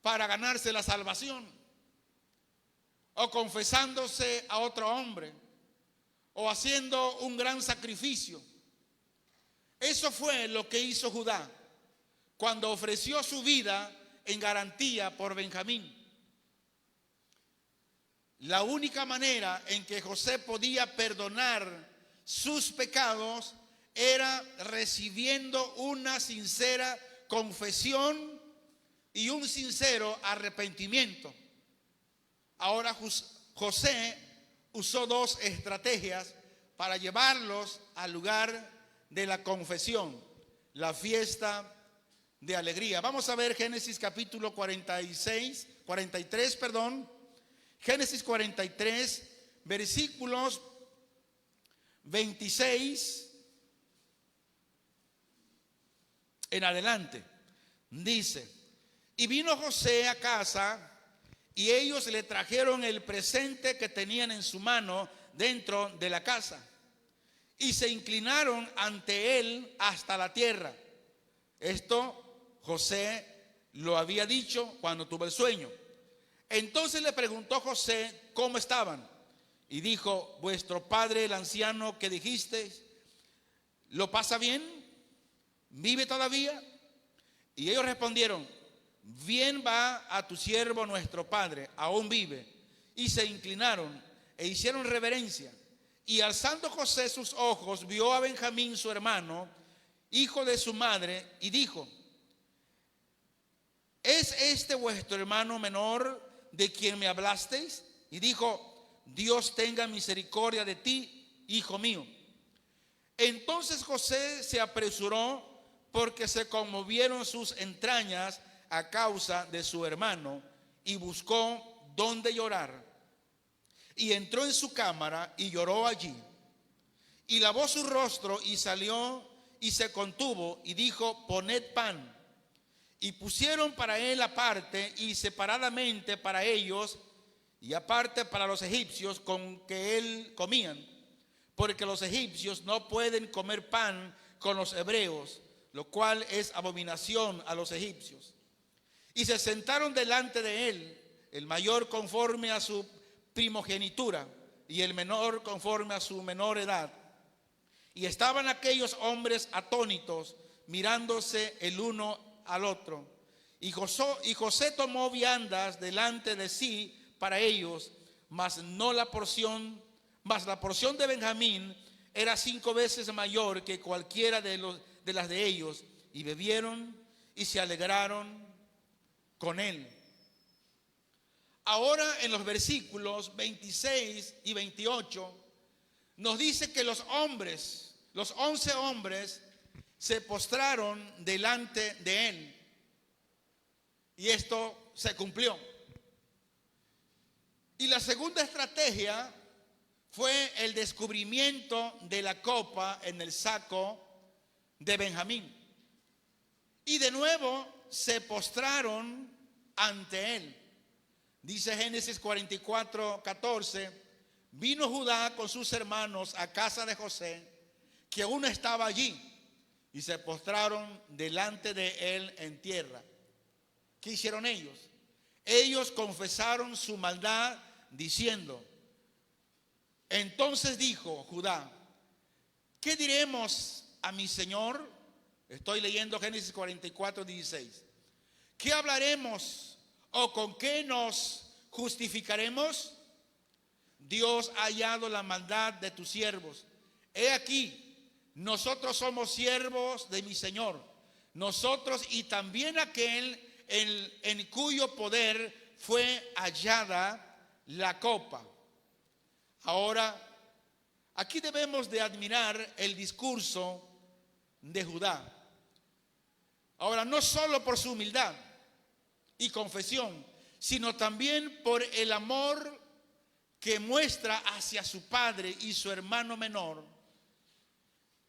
para ganarse la salvación, o confesándose a otro hombre, o haciendo un gran sacrificio. Eso fue lo que hizo Judá cuando ofreció su vida en garantía por Benjamín. La única manera en que José podía perdonar sus pecados era recibiendo una sincera confesión y un sincero arrepentimiento. Ahora José usó dos estrategias para llevarlos al lugar de la confesión, la fiesta de alegría. Vamos a ver Génesis capítulo 43, Génesis 43, versículos 26 en adelante. Dice: y vino José a casa, y ellos le trajeron el presente que tenían en su mano dentro de la casa, y se inclinaron ante él hasta la tierra. Esto José lo había dicho cuando tuvo el sueño. Entonces le preguntó José cómo estaban, y dijo: vuestro padre, el anciano que dijisteis, ¿lo pasa bien? ¿Vive todavía? Y ellos respondieron: bien va a tu siervo nuestro padre, aún vive. Y se inclinaron e hicieron reverencia. Y alzando José sus ojos, vio a Benjamín su hermano, hijo de su madre, y dijo: ¿es este vuestro hermano menor de quien me hablasteis? Y dijo: Dios tenga misericordia de ti, hijo mío. Entonces José se apresuró, porque se conmovieron sus entrañas a causa de su hermano, y buscó dónde llorar. Y entró en su cámara y lloró allí. Y lavó su rostro y salió y se contuvo y dijo: poned pan. Y pusieron para él aparte y separadamente para ellos, y aparte para los egipcios con que él comían, porque los egipcios no pueden comer pan con los hebreos, lo cual es abominación a los egipcios. Y se sentaron delante de él, el mayor conforme a su primogenitura y el menor conforme a su menor edad. Y estaban aquellos hombres atónitos, mirándose el uno al otro. Y José tomó viandas delante de sí para ellos, mas la porción de Benjamín era 5 veces mayor que cualquiera de las de ellos. Y bebieron y se alegraron con él. Ahora en los versículos 26 y 28 nos dice que los 11 hombres se postraron delante de él, y esto se cumplió. Y la segunda estrategia fue el descubrimiento de la copa en el saco de Benjamín, y de nuevo se postraron ante él. Dice Génesis 44, 14: vino Judá con sus hermanos a casa de José, que aún estaba allí, y se postraron delante de él en tierra. ¿Qué hicieron ellos? Ellos confesaron su maldad diciendo: entonces dijo Judá: ¿qué diremos a mi señor? Estoy leyendo Génesis 44, 16. ¿Qué hablaremos o con qué nos justificaremos? Dios ha hallado la maldad de tus siervos. He aquí, nosotros somos siervos de mi señor, nosotros y también aquel en cuyo poder fue hallada la copa. Ahora, aquí debemos de admirar el discurso de Judá. Ahora, no solo por su humildad y confesión, sino también por el amor que muestra hacia su padre y su hermano menor.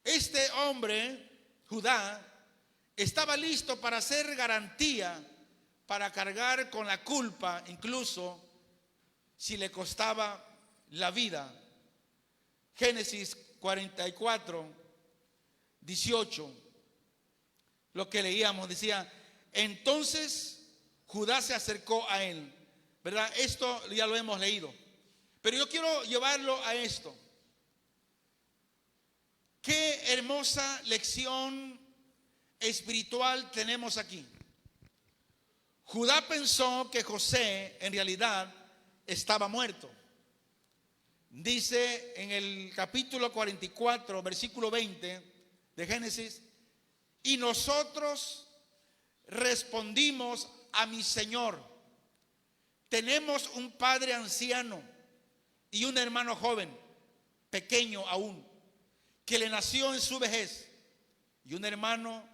Este hombre, Judá, estaba listo para hacer garantía, para cargar con la culpa, incluso si le costaba la vida. Génesis 44, 18, lo que leíamos, decía: entonces Judá se acercó a él, ¿verdad? Esto ya lo hemos leído, pero yo quiero llevarlo a esto. Qué hermosa lección espiritual tenemos aquí. Judá pensó que José en realidad estaba muerto. Dice en el capítulo 44, versículo 20 de Génesis: y nosotros respondimos a mi Señor, tenemos un padre anciano y un hermano joven, pequeño aún, que le nació en su vejez, y un hermano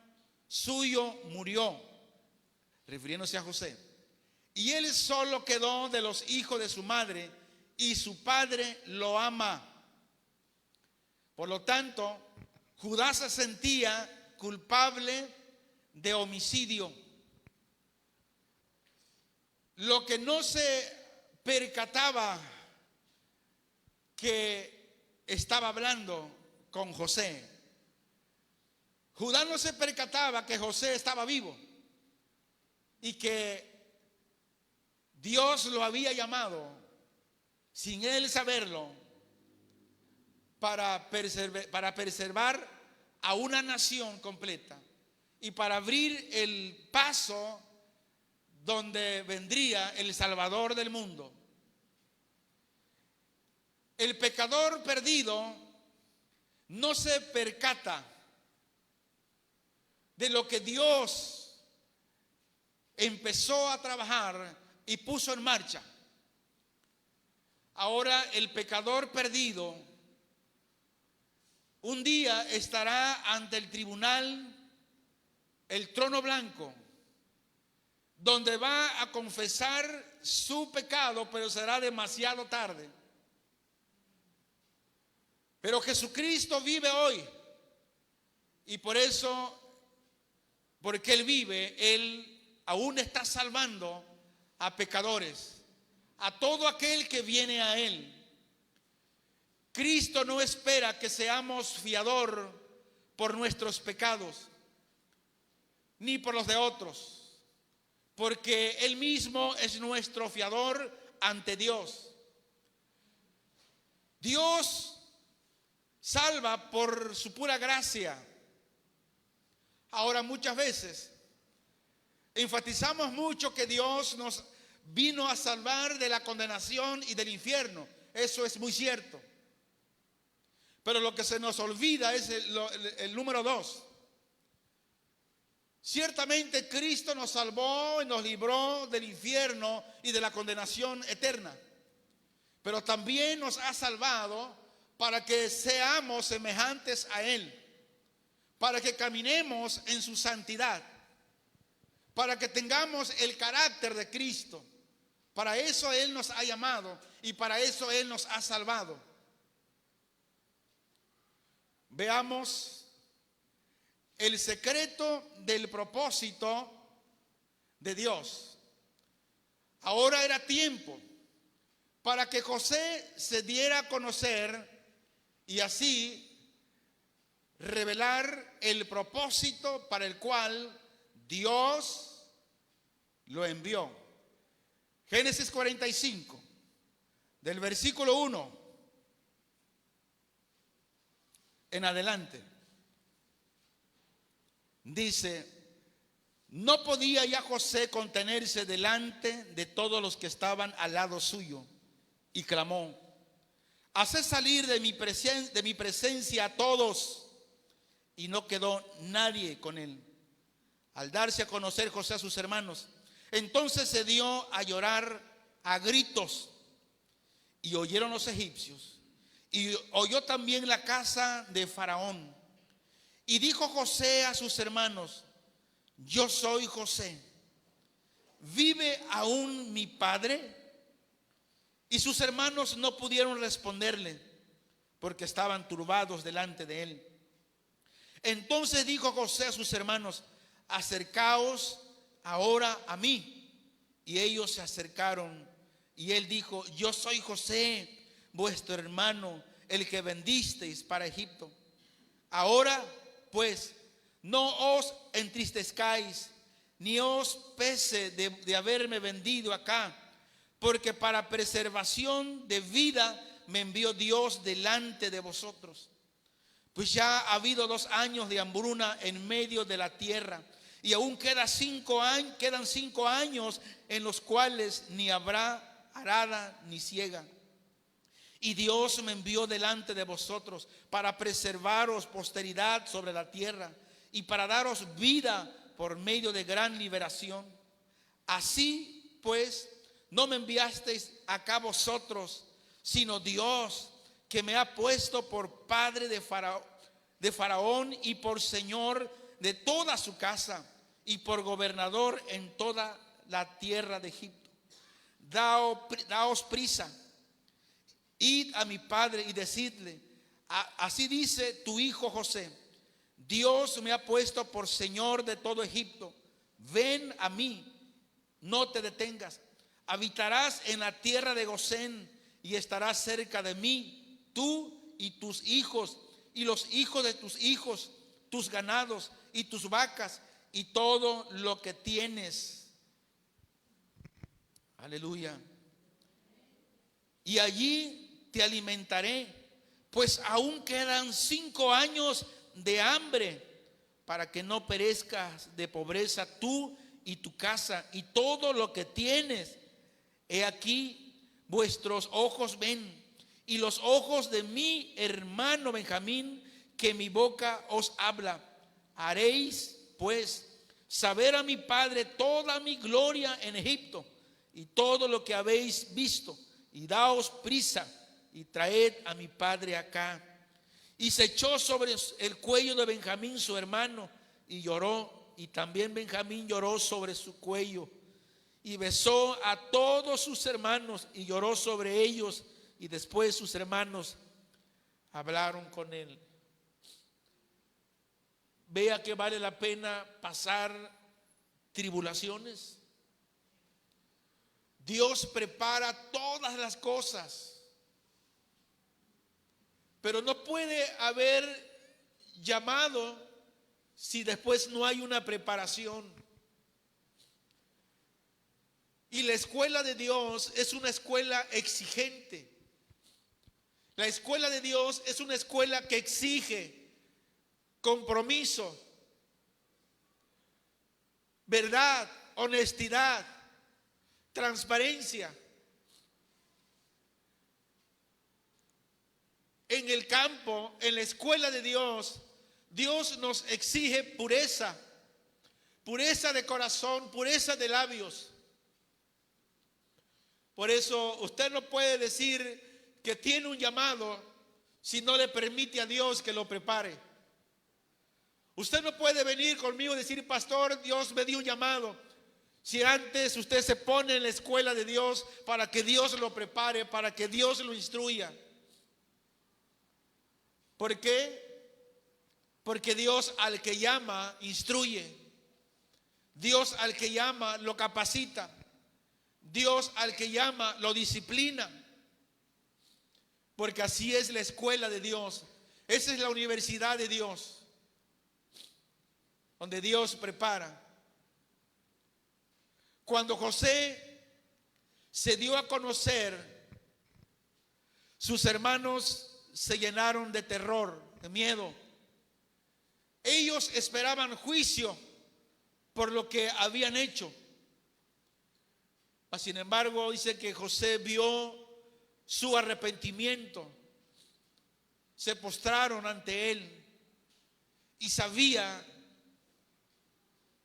suyo murió, refiriéndose a José, y él solo quedó de los hijos de su madre, y su padre lo ama. Por lo tanto, Judá se sentía culpable de homicidio. Lo que no se percataba que estaba hablando con José. Judá no se percataba que José estaba vivo y que Dios lo había llamado, sin él saberlo, para preservar a una nación completa y para abrir el paso donde vendría el Salvador del mundo. El pecador perdido no se percata de lo que Dios empezó a trabajar y puso en marcha. Ahora el pecador perdido un día estará ante el tribunal, el trono blanco, donde va a confesar su pecado, pero será demasiado tarde. Pero Jesucristo vive hoy, y por eso, porque Él vive, Él aún está salvando a pecadores, a todo aquel que viene a Él. Cristo no espera que seamos fiador por nuestros pecados, ni por los de otros, porque Él mismo es nuestro fiador ante Dios. Dios salva por su pura gracia. Ahora, muchas veces enfatizamos mucho que Dios nos vino a salvar de la condenación y del infierno. Eso es muy cierto. Pero lo que se nos olvida es el número 2. Ciertamente Cristo nos salvó y nos libró del infierno y de la condenación eterna. Pero también nos ha salvado para que seamos semejantes a Él, para que caminemos en su santidad, para que tengamos el carácter de Cristo. Para eso Él nos ha llamado y para eso Él nos ha salvado. Veamos el secreto del propósito de Dios. Ahora era tiempo para que José se diera a conocer y así revelar el propósito para el cual Dios lo envió. Génesis 45, del versículo 1 en adelante, dice: no podía ya José contenerse delante de todos los que estaban al lado suyo, y clamó: haced salir de mi presencia a todos. Y no quedó nadie con él. Al darse a conocer José a sus hermanos, entonces se dio a llorar a gritos, y oyeron los egipcios, y oyó también la casa de Faraón. Y dijo José a sus hermanos: yo soy José, ¿vive aún mi padre? Y sus hermanos no pudieron responderle, porque estaban turbados delante de él. Entonces dijo José a sus hermanos: acercaos ahora a mí. Y ellos se acercaron, y él dijo: yo soy José, vuestro hermano, el que vendisteis para Egipto. Ahora pues no os entristezcáis, ni os pese de haberme vendido acá, porque para preservación de vida me envió Dios delante de vosotros. pues ya ha habido 2 años de hambruna en medio de la tierra, y aún quedan 5 años en los cuales ni habrá arada ni siega. Y Dios me envió delante de vosotros para preservaros posteridad sobre la tierra y para daros vida por medio de gran liberación. Así pues, no me enviasteis acá vosotros, sino Dios, que me ha puesto por padre de Faraón y por señor de toda su casa y por gobernador en toda la tierra de Egipto. Daos prisa, id a mi padre y decidle: así dice tu hijo José, Dios me ha puesto por señor de todo Egipto. Ven a mí, no te detengas. Habitarás en la tierra de Gosén y estarás cerca de mí, tú y tus hijos y los hijos de tus hijos, tus ganados y tus vacas y todo lo que tienes. Aleluya. Y allí te alimentaré, pues aún quedan 5 años de hambre, para que no perezcas de pobreza tú y tu casa y todo lo que tienes. He aquí, vuestros ojos ven, y los ojos de mi hermano Benjamín, que mi boca os habla. Haréis pues saber a mi padre toda mi gloria en Egipto y todo lo que habéis visto, y daos prisa y traed a mi padre acá. Y se echó sobre el cuello de Benjamín su hermano y lloró, y también Benjamín lloró sobre su cuello. Y besó a todos sus hermanos y lloró sobre ellos, y después sus hermanos hablaron con él. Vea que vale la pena pasar tribulaciones. Dios prepara todas las cosas, pero no puede haber llamado si después no hay una preparación. Y la escuela de Dios es una escuela exigente. La escuela de Dios es una escuela que exige compromiso, verdad, honestidad, transparencia. En el campo, en la escuela de Dios, Dios nos exige pureza, pureza de corazón, pureza de labios. Por eso usted no puede decir que tiene un llamado si no le permite a Dios que lo prepare. Usted no puede venir conmigo y decir: pastor, Dios me dio un llamado, si antes usted se pone en la escuela de Dios para que Dios lo prepare, para que Dios lo instruya. ¿Por qué? Porque Dios al que llama instruye. Dios al que llama lo capacita. Dios al que llama lo disciplina. Porque así es la escuela de Dios. Esa es la universidad de Dios, donde Dios prepara. Cuando José se dio a conocer, sus hermanos se llenaron de terror, de miedo. Ellos esperaban juicio por lo que habían hecho. Sin embargo, dice que José vio su arrepentimiento, se postraron ante él y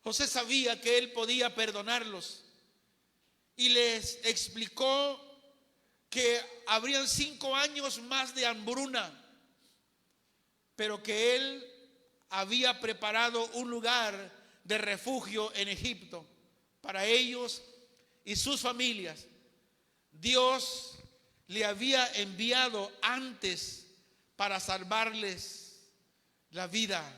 José sabía que él podía perdonarlos, y les explicó que habrían 5 años más de hambruna, pero que él había preparado un lugar de refugio en Egipto para ellos y sus familias. Dios le había enviado antes para salvarles la vida.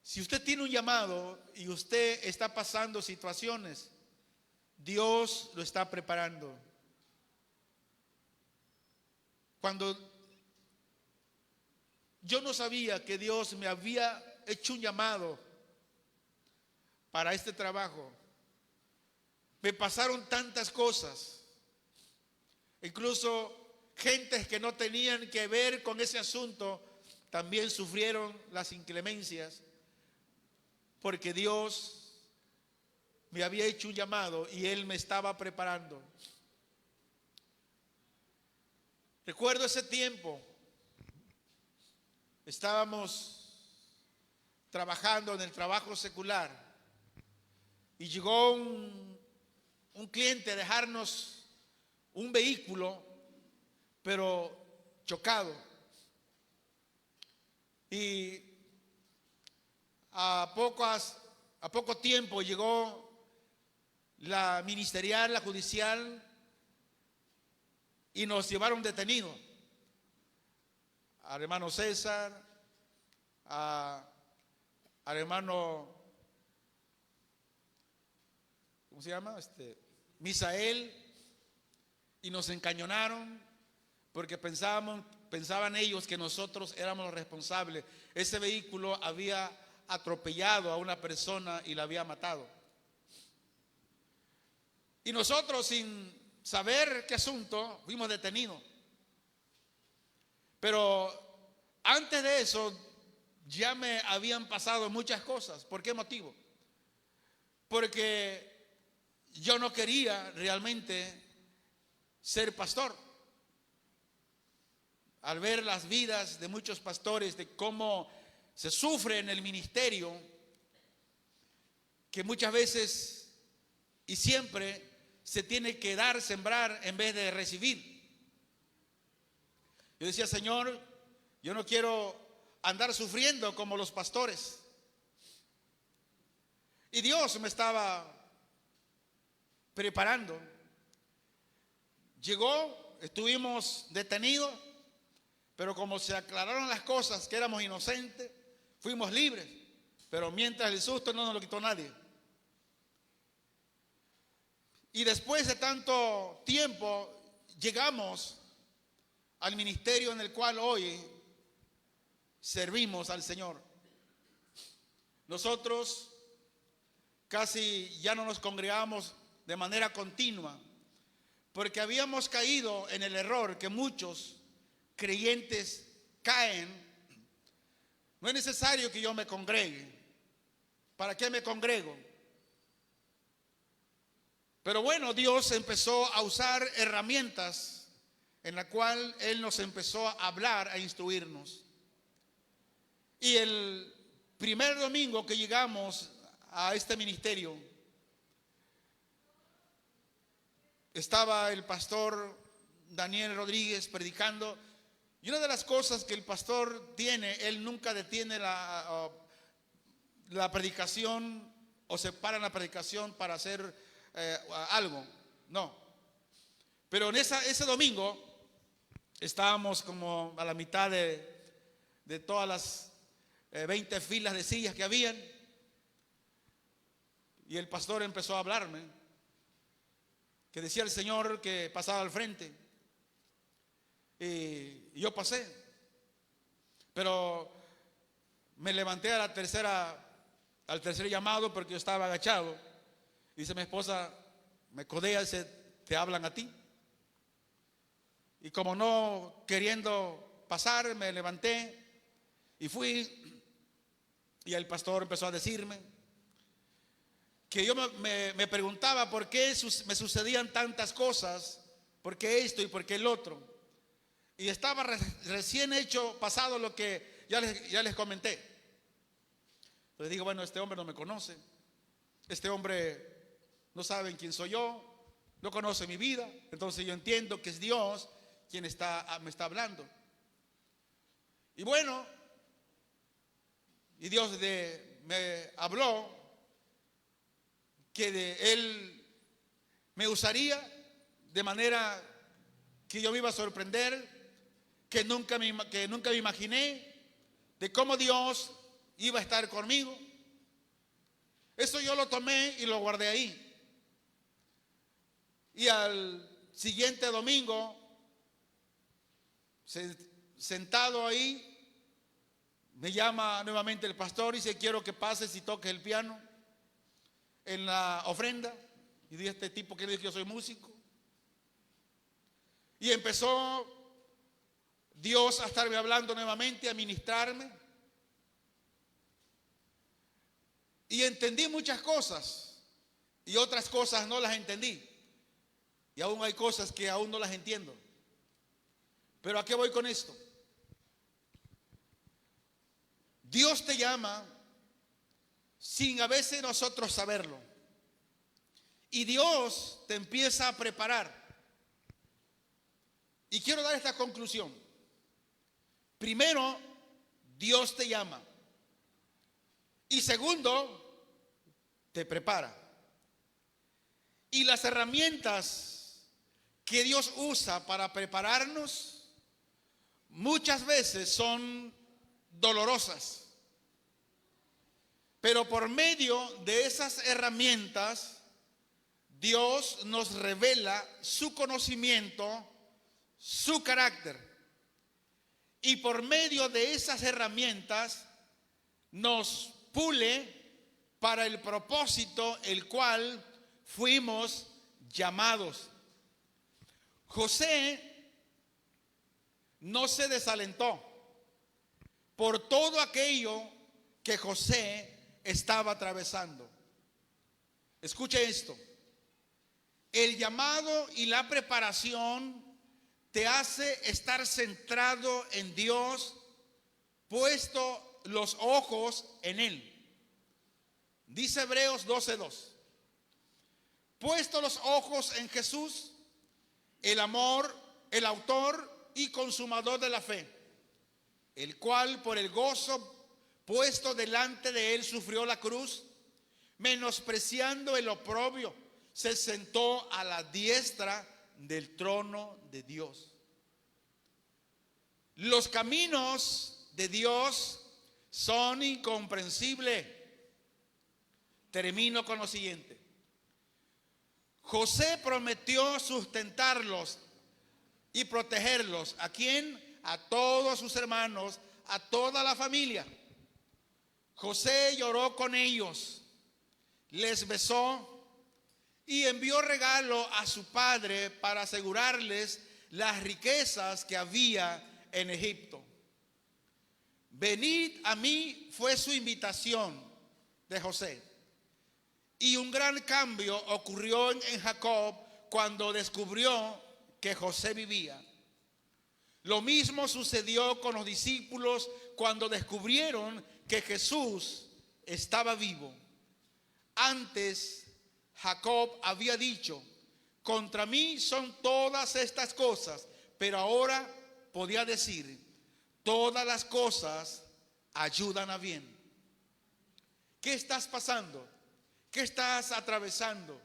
Si usted tiene un llamado y usted está pasando situaciones, Dios lo está preparando. Cuando yo no sabía que Dios me había hecho un llamado para este trabajo, me pasaron tantas cosas. Incluso gentes que no tenían que ver con ese asunto también sufrieron las inclemencias, porque Dios me había hecho un llamado y Él me estaba preparando. Recuerdo ese tiempo, estábamos trabajando en el trabajo secular y llegó un cliente a dejarnos un vehículo, pero chocado. Y a poco tiempo llegó la ministerial, la judicial, y nos llevaron detenidos. Al hermano César, al hermano, ¿cómo se llama? Misael, y nos encañonaron porque pensaban ellos que nosotros éramos los responsables. Ese vehículo había atropellado a una persona y la había matado. Y nosotros, sin saber qué asunto, fuimos detenidos. Pero antes de eso ya me habían pasado muchas cosas. ¿Por qué motivo? Porque yo no quería realmente ser pastor. Al ver las vidas de muchos pastores, de cómo se sufre en el ministerio, que muchas veces y siempre se tiene que dar, sembrar en vez de recibir. Yo decía, Señor, yo no quiero andar sufriendo como los pastores. Y Dios me estaba preparando. Llegó, estuvimos detenidos, pero como se aclararon las cosas, que éramos inocentes, fuimos libres. Pero mientras el susto no nos lo quitó nadie. Y después de tanto tiempo llegamos al ministerio en el cual hoy servimos al Señor. Nosotros casi ya no nos congregamos de manera continua, porque habíamos caído en el error que muchos creyentes caen. No es necesario que yo me congregue. ¿Para qué me congrego? Pero bueno, Dios empezó a usar herramientas en la cual Él nos empezó a hablar, a instruirnos. Y el primer domingo que llegamos a este ministerio, estaba el pastor Daniel Rodríguez predicando. Y una de las cosas que el pastor tiene, él nunca detiene la predicación o se para en la predicación para hacer algo, no. Pero en ese domingo estábamos como a la mitad de todas las 20 filas de sillas que habían, y el pastor empezó a hablarme, que decía el Señor que pasaba al frente, y yo pasé, pero me levanté al tercer llamado porque yo estaba agachado. Dice mi esposa, me codea, dice, te hablan a ti. Y como no queriendo pasar, me levanté y fui. Y el pastor empezó a decirme que yo me preguntaba por qué me sucedían tantas cosas, por qué esto y por qué el otro. Y estaba recién pasado lo que ya les comenté. Entonces digo, bueno, este hombre no me conoce. Este hombre no sabe quién soy yo, no conoce mi vida. Entonces yo entiendo que es Dios quien me está hablando. Y bueno, y Dios me habló que Él me usaría de manera que yo me iba a sorprender, que nunca me imaginé, de cómo Dios iba a estar conmigo. Eso yo lo tomé y lo guardé ahí. Y al siguiente domingo, sentado ahí, me llama nuevamente el pastor y dice, quiero que pases y toques el piano en la ofrenda. Y dije, este tipo que dice que yo soy músico. Y empezó Dios a estarme hablando nuevamente, a ministrarme. Y entendí muchas cosas y otras cosas no las entendí. Y aún hay cosas que aún no las entiendo. Pero ¿a qué voy con esto? Dios te llama sin a veces nosotros saberlo. Y Dios te empieza a preparar. Y quiero dar esta conclusión. Primero, Dios te llama. Y segundo, te prepara. Y las herramientas que Dios usa para prepararnos muchas veces son dolorosas. Pero por medio de esas herramientas, Dios nos revela su conocimiento, su carácter. Y por medio de esas herramientas, nos pule para el propósito el cual fuimos llamados. José no se desalentó por todo aquello que José estaba atravesando. Escuche esto. El llamado y la preparación te hace estar centrado en Dios, puesto los ojos en Él. Dice Hebreos 12:2. Puesto los ojos en Jesús, el autor y consumador de la fe, el cual por el gozo puesto delante de él sufrió la cruz, menospreciando el oprobio, se sentó a la diestra del trono de Dios. Los caminos de Dios son incomprensibles. Termino con lo siguiente. José prometió sustentarlos y protegerlos. ¿A quién? A todos sus hermanos, a toda la familia. José lloró con ellos, les besó y envió regalo a su padre para asegurarles las riquezas que había en Egipto. Venid a mí fue su invitación de José. Y un gran cambio ocurrió en Jacob cuando descubrió que José vivía. Lo mismo sucedió con los discípulos cuando descubrieron que Jesús estaba vivo. Antes Jacob había dicho: contra mí son todas estas cosas, pero ahora podía decir: todas las cosas ayudan a bien. ¿Qué estás pasando? ¿Qué estás atravesando?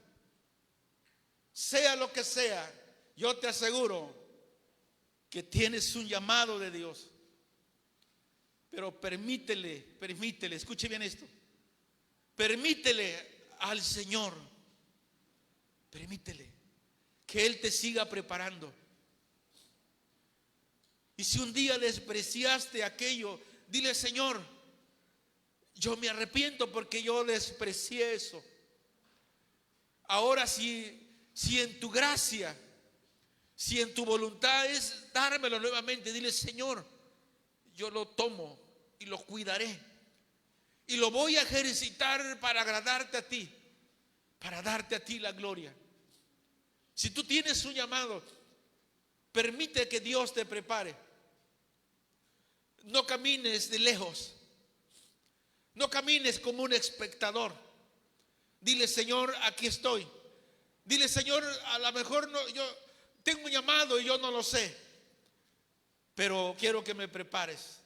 Sea lo que sea, yo te aseguro que tienes un llamado de Dios. Pero permítele, escuche bien esto. Permítele al Señor, permítele que Él te siga preparando. Y si un día despreciaste aquello, dile: Señor, yo me arrepiento porque yo desprecié eso. Ahora si en tu gracia, si en tu voluntad es dármelo nuevamente, dile: Señor, yo lo tomo y lo cuidaré y lo voy a ejercitar para agradarte a ti, para darte a ti la gloria. Si tú tienes un llamado, permite que Dios te prepare. No camines de lejos, no camines como un espectador. Dile: Señor, aquí estoy. Dile: Señor, a lo mejor no, yo tengo un llamado y yo no lo sé, pero quiero que me prepares.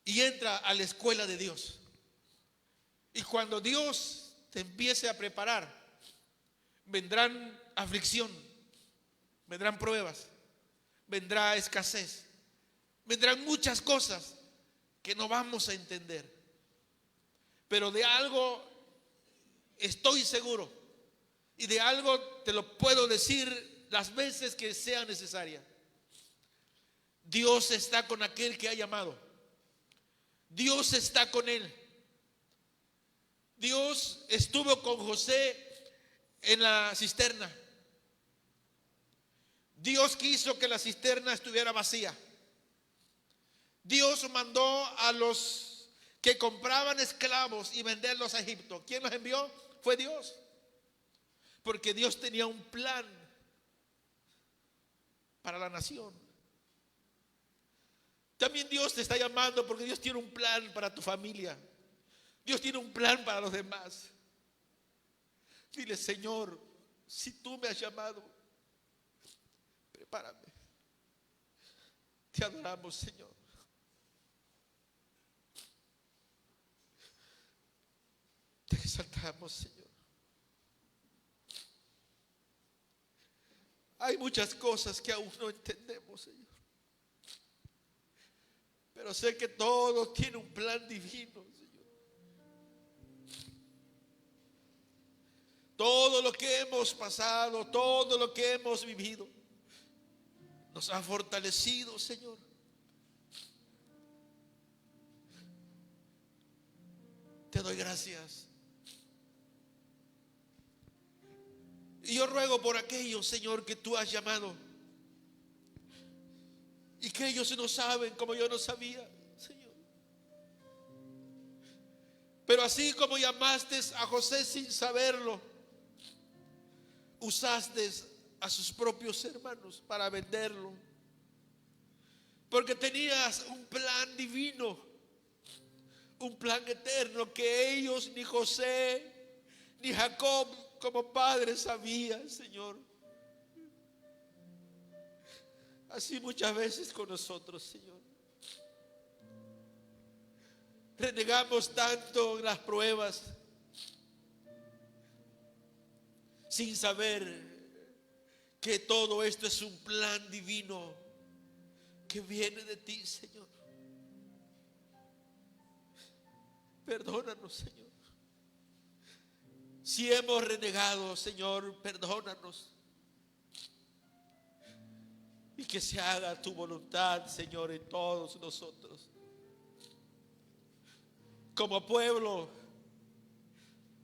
Y entra a la escuela de Dios. Y cuando Dios te empiece a preparar, vendrán aflicción, vendrán pruebas, vendrá escasez, vendrán muchas cosas que no vamos a entender. Pero de algo estoy seguro, y de algo te lo puedo decir las veces que sea necesaria: Dios está con aquel que ha llamado. Dios está con él. Dios estuvo con José en la cisterna. Dios quiso que la cisterna estuviera vacía. Dios mandó a los que compraban esclavos y venderlos a Egipto. ¿Quién los envió? Fue Dios. Porque Dios tenía un plan para la nación. También Dios te está llamando porque Dios tiene un plan para tu familia. Dios tiene un plan para los demás. Dile: Señor, si tú me has llamado, prepárame. Te adoramos, Señor. Te exaltamos, Señor. Hay muchas cosas que aún no entendemos, Señor. Pero sé que todo tiene un plan divino, Señor. Todo lo que hemos pasado, todo lo que hemos vivido, nos ha fortalecido, Señor. Te doy gracias. Y yo ruego por aquellos, Señor, que tú has llamado y que ellos no saben como yo no sabía, Señor. Pero así como llamaste a José sin saberlo, usaste a sus propios hermanos para venderlo, porque tenías un plan divino, un plan eterno que ellos, ni José, ni Jacob como padres sabían, Señor. Así muchas veces con nosotros, Señor. Renegamos tanto en las pruebas sin saber que todo esto es un plan divino que viene de ti, Señor. Perdónanos, Señor. Si hemos renegado, Señor, perdónanos. Y que se haga tu voluntad, Señor, en todos nosotros. Como pueblo,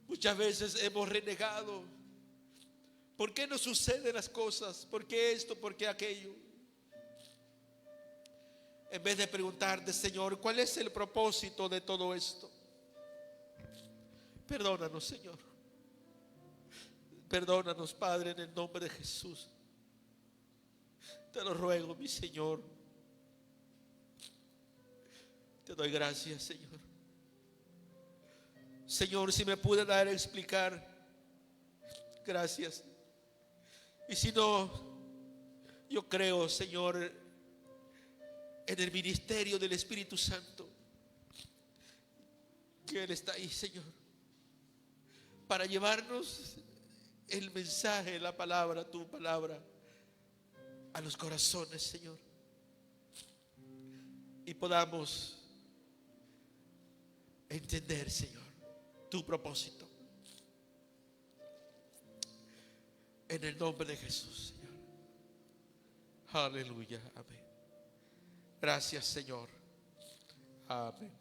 muchas veces hemos renegado. ¿Por qué no suceden las cosas? ¿Por qué esto? ¿Por qué aquello? En vez de preguntarte, Señor, ¿cuál es el propósito de todo esto? Perdónanos, Señor. Perdónanos, Padre, en el nombre de Jesús. Te lo ruego, mi Señor. Te doy gracias, Señor. Señor, si me pude dar a explicar, gracias. Y si no, yo creo, Señor, en el ministerio del Espíritu Santo, que Él está ahí, Señor, para llevarnos el mensaje, la palabra, tu palabra, a los corazones, Señor, y podamos entender, Señor, tu propósito. En el nombre de Jesús, Señor. Aleluya, amén. Gracias, Señor. Amén.